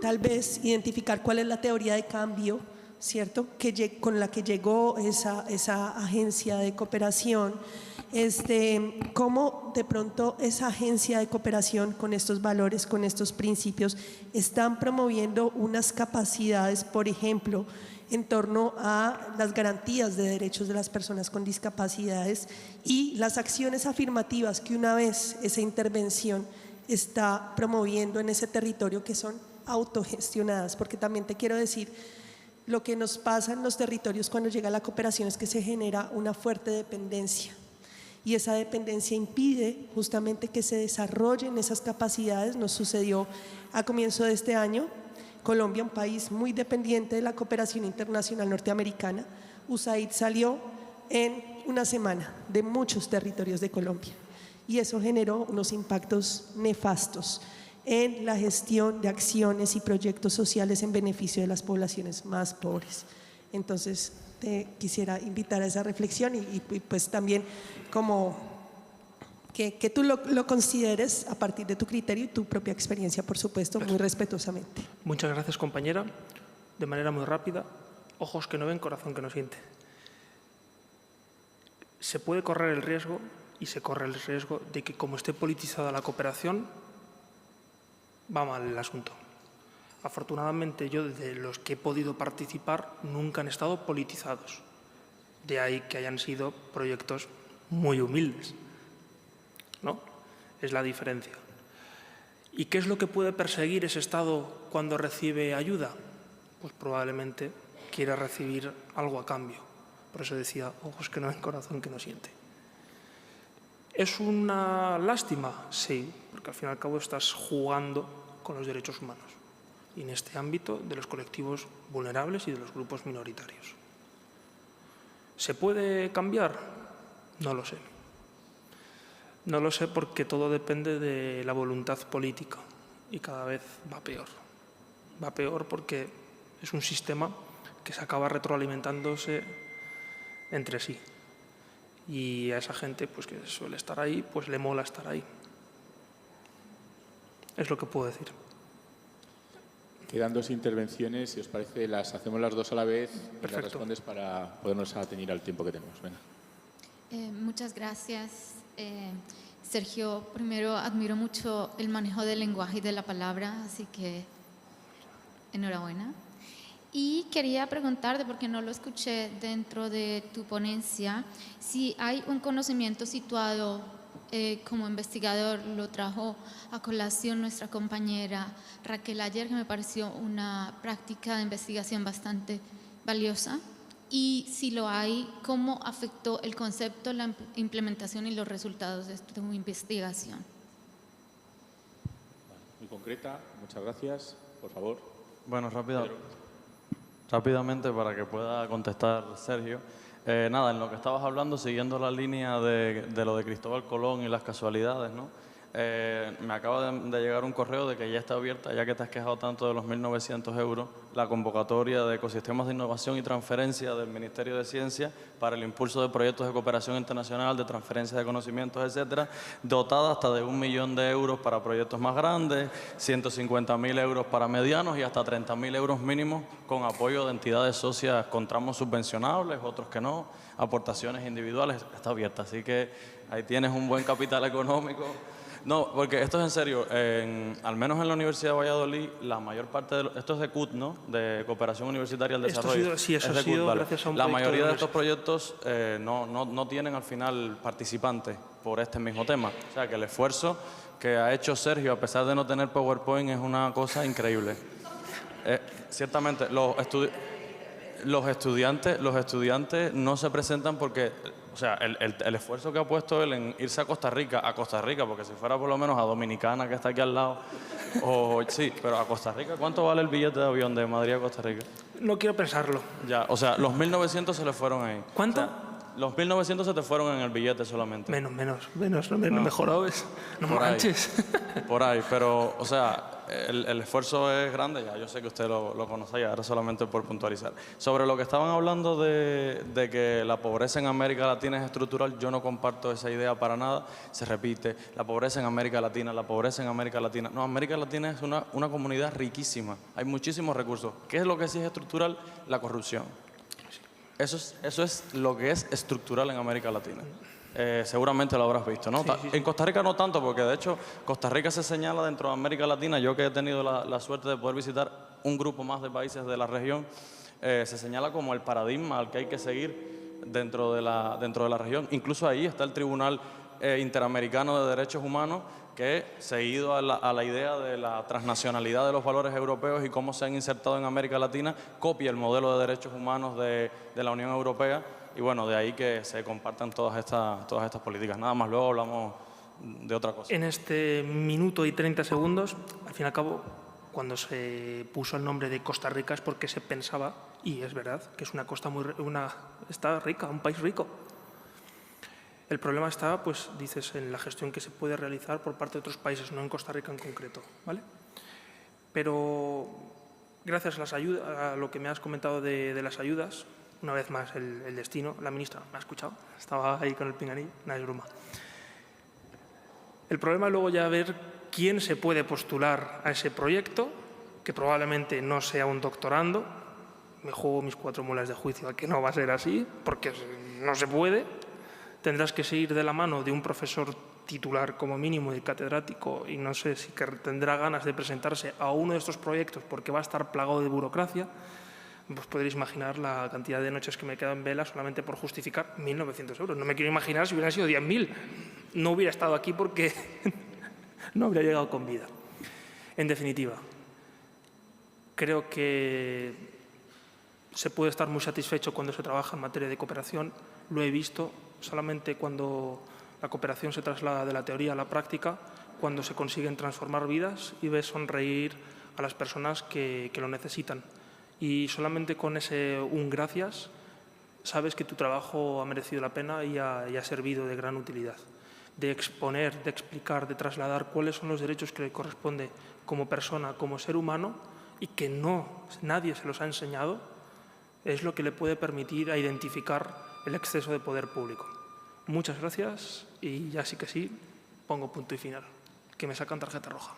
[SPEAKER 9] tal vez identificar cuál es la teoría de cambio, ¿cierto?, con la que llegó esa agencia de cooperación. Cómo de pronto esa agencia de cooperación con estos valores, con estos principios, están promoviendo unas capacidades, por ejemplo, en torno a las garantías de derechos de las personas con discapacidades y las acciones afirmativas que una vez esa intervención está promoviendo en ese territorio, que son autogestionadas. Porque también te quiero decir, lo que nos pasa en los territorios cuando llega la cooperación es que se genera una fuerte dependencia. Y esa dependencia impide justamente que se desarrollen esas capacidades. Nos sucedió a comienzo de este año, Colombia, un país muy dependiente de la cooperación internacional norteamericana. USAID salió en una semana de muchos territorios de Colombia y eso generó unos impactos nefastos en la gestión de acciones y proyectos sociales en beneficio de las poblaciones más pobres. Entonces, te quisiera invitar a esa reflexión y pues también como que tú lo consideres a partir de tu criterio y tu propia experiencia, por supuesto, muy respetuosamente.
[SPEAKER 3] Muchas gracias, compañera. De manera muy rápida, ojos que no ven, corazón que no siente. Se puede correr el riesgo, y se corre el riesgo, de que como esté politizada la cooperación, va mal el asunto. Afortunadamente, yo, desde los que he podido participar, nunca han estado politizados. De ahí que hayan sido proyectos muy humildes, ¿no? Es la diferencia. ¿Y qué es lo que puede perseguir ese Estado cuando recibe ayuda? Pues probablemente quiera recibir algo a cambio. Por eso decía, ojos que no ven, corazón que no siente. ¿Es una lástima? Sí, porque al fin y al cabo estás jugando con los derechos humanos. Y en este ámbito de los colectivos vulnerables y de los grupos minoritarios. ¿Se puede cambiar? No lo sé. No lo sé porque todo depende de la voluntad política. y cada vez va peor. Va peor porque es un sistema que se acaba retroalimentándose entre sí. Y a esa gente pues, que suele estar ahí, pues le mola estar ahí. Es lo que puedo decir.
[SPEAKER 1] Quedan 2 intervenciones, si os parece, las hacemos las 2 a la vez y las respondes para podernos atener al tiempo que tenemos. Venga.
[SPEAKER 10] Muchas gracias. Sergio, primero admiro mucho el manejo del lenguaje y de la palabra, así que enhorabuena. Y quería preguntarte, porque no lo escuché dentro de tu ponencia, si hay un conocimiento situado como investigador, lo trajo a colación nuestra compañera Raquel ayer, que me pareció una práctica de investigación bastante valiosa. Y si lo hay, ¿cómo afectó el concepto, la implementación y los resultados de tu investigación?
[SPEAKER 1] Muy concreta, muchas gracias. Por favor.
[SPEAKER 11] Bueno, rápidamente para que pueda contestar Sergio. Nada, en lo que estabas hablando, siguiendo la línea de lo de Cristóbal Colón y las casualidades, ¿no? Me acaba de llegar un correo de que ya está abierta, ya que te has quejado tanto de los 1.900 euros, la convocatoria de ecosistemas de innovación y transferencia del Ministerio de Ciencia para el impulso de proyectos de cooperación internacional, de transferencia de conocimientos, etcétera, dotada hasta de 1 millón de euros para proyectos más grandes, 150.000 euros para medianos y hasta 30.000 euros mínimos con apoyo de entidades socias con tramos subvencionables, otros que no, aportaciones individuales. Está abierta, así que ahí tienes un buen capital económico. No, porque esto es en serio. Al menos en la Universidad de Valladolid, la mayor parte de esto es de CUT, ¿no? De Cooperación Universitaria al Desarrollo.
[SPEAKER 3] Sí, eso ha sido gracias a un
[SPEAKER 11] La
[SPEAKER 3] proyecto
[SPEAKER 11] mayoría de estos proyectos no tienen al final participantes por este mismo tema. O sea, que el esfuerzo que ha hecho Sergio, a pesar de no tener PowerPoint, es una cosa increíble. Ciertamente, los estudiantes no se presentan porque, o sea, el esfuerzo que ha puesto él en irse a Costa Rica, porque si fuera por lo menos a Dominicana, que está aquí al lado, sí, pero a Costa Rica, ¿cuánto vale el billete de avión de Madrid a Costa Rica?
[SPEAKER 3] No quiero pensarlo.
[SPEAKER 11] Ya, o sea, los 1.900 se le fueron ahí.
[SPEAKER 3] ¿Cuánto?
[SPEAKER 11] O sea, los 1.900 se te fueron en el billete solamente.
[SPEAKER 3] Menos, no mejoró, ¿ves? No manches.
[SPEAKER 11] Por ahí, pero, o sea, el esfuerzo es grande ya, yo sé que usted lo conoce ya, ahora solamente por puntualizar. Sobre lo que estaban hablando de que la pobreza en América Latina es estructural, yo no comparto esa idea para nada. Se repite, la pobreza en América Latina. No, América Latina es una comunidad riquísima, hay muchísimos recursos. ¿Qué es lo que sí es estructural? La corrupción. Eso es lo que es estructural en América Latina. Seguramente lo habrás visto, ¿no? Sí. En Costa Rica no tanto, porque de hecho Costa Rica se señala dentro de América Latina. Yo que he tenido la suerte de poder visitar un grupo más de países de la región, se señala como el paradigma al que hay que seguir dentro de la región. Incluso ahí está el Tribunal Interamericano de Derechos Humanos, que, seguido a la idea de la transnacionalidad de los valores europeos y cómo se han insertado en América Latina, copia el modelo de derechos humanos de la Unión Europea. Y bueno, de ahí que se compartan todas estas políticas. Nada más, luego hablamos de otra cosa.
[SPEAKER 3] En este minuto y 30 segundos, al fin y al cabo, cuando se puso el nombre de Costa Rica es porque se pensaba, y es verdad, que es una costa está rica, un país rico. El problema está, pues dices, en la gestión que se puede realizar por parte de otros países, no en Costa Rica en concreto, ¿vale? Pero gracias a las ayudas, a lo que me has comentado de las ayudas, una vez más el destino, la ministra me ha escuchado, estaba ahí con el pinganillo, nada es broma. El problema es luego ya ver quién se puede postular a ese proyecto, que probablemente no sea un doctorando. Me juego mis 4 muelas de juicio a que no va a ser así, porque no se puede. Tendrás que seguir de la mano de un profesor titular como mínimo y catedrático, y no sé si tendrá ganas de presentarse a uno de estos proyectos porque va a estar plagado de burocracia. Pues podréis imaginar la cantidad de noches que me quedo en vela solamente por justificar 1.900 euros. No me quiero imaginar si hubieran sido 10.000. No hubiera estado aquí porque no habría llegado con vida. En definitiva, creo que se puede estar muy satisfecho cuando se trabaja en materia de cooperación. Lo he visto solamente cuando la cooperación se traslada de la teoría a la práctica, cuando se consiguen transformar vidas y ves sonreír a las personas que lo necesitan. Y solamente con ese un gracias sabes que tu trabajo ha merecido la pena y ha servido de gran utilidad. de exponer, de explicar, de trasladar cuáles son los derechos que le corresponde como persona, como ser humano, y que nadie se los ha enseñado, es lo que le puede permitir a identificar el exceso de poder público. Muchas gracias y ya sí que sí, pongo punto y final, que me sacan tarjeta roja.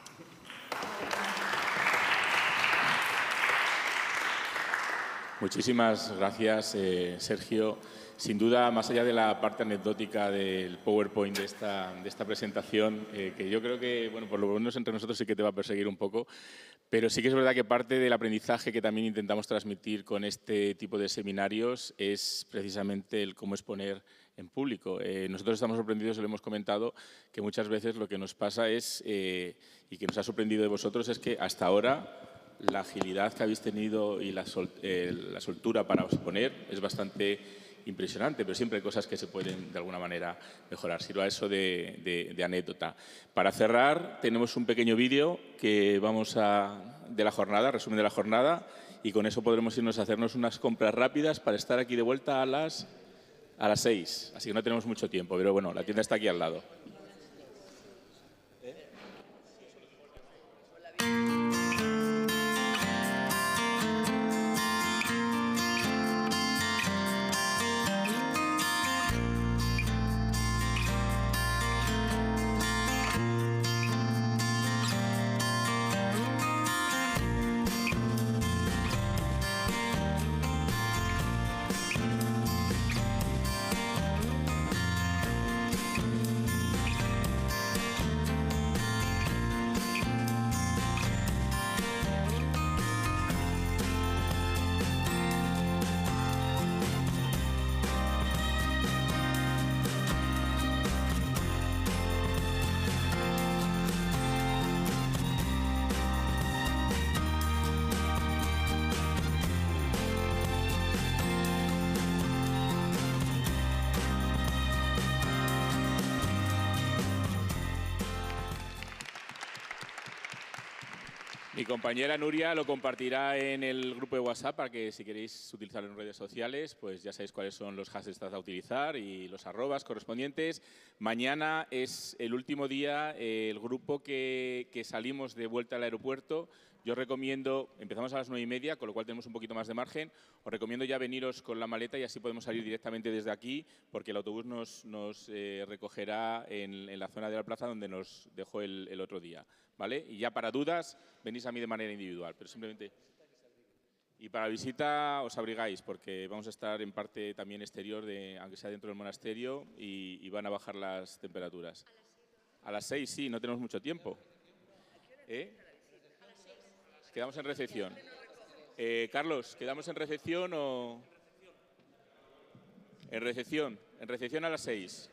[SPEAKER 1] Muchísimas gracias, Sergio. Sin duda, más allá de la parte anecdótica del PowerPoint de esta presentación, que yo creo que, bueno, por lo menos entre nosotros sí que te va a perseguir un poco, pero sí que es verdad que parte del aprendizaje que también intentamos transmitir con este tipo de seminarios es precisamente el cómo exponer en público. Nosotros estamos sorprendidos, lo hemos comentado, que muchas veces lo que nos pasa es, y que nos ha sorprendido de vosotros, es que hasta ahora la agilidad que habéis tenido y la soltura para exponer es bastante impresionante, pero siempre hay cosas que se pueden de alguna manera mejorar. Sirva eso de anécdota. Para cerrar, tenemos un pequeño vídeo que de la jornada, resumen de la jornada, y con eso podremos irnos a hacernos unas compras rápidas para estar aquí de vuelta a las 6. Así que no tenemos mucho tiempo, pero bueno, la tienda está aquí al lado. Mi compañera Nuria lo compartirá en el grupo de WhatsApp para que si queréis utilizarlo en redes sociales, pues ya sabéis cuáles son los hashtags a utilizar y los arrobas correspondientes. Mañana es el último día, el grupo que salimos de vuelta al aeropuerto. Yo recomiendo, empezamos a las 9:30, con lo cual tenemos un poquito más de margen. Os recomiendo ya veniros con la maleta y así podemos salir directamente desde aquí, porque el autobús nos recogerá en la zona de la plaza donde nos dejó el otro día, ¿vale? Y ya para dudas, venís a mí de manera individual, pero simplemente... Y para la visita os abrigáis, porque vamos a estar en parte también exterior, aunque sea dentro del monasterio, y van a bajar las temperaturas. A las 6, sí, no tenemos mucho tiempo. Quedamos en recepción. Carlos, ¿quedamos en recepción o...? En recepción a las 6.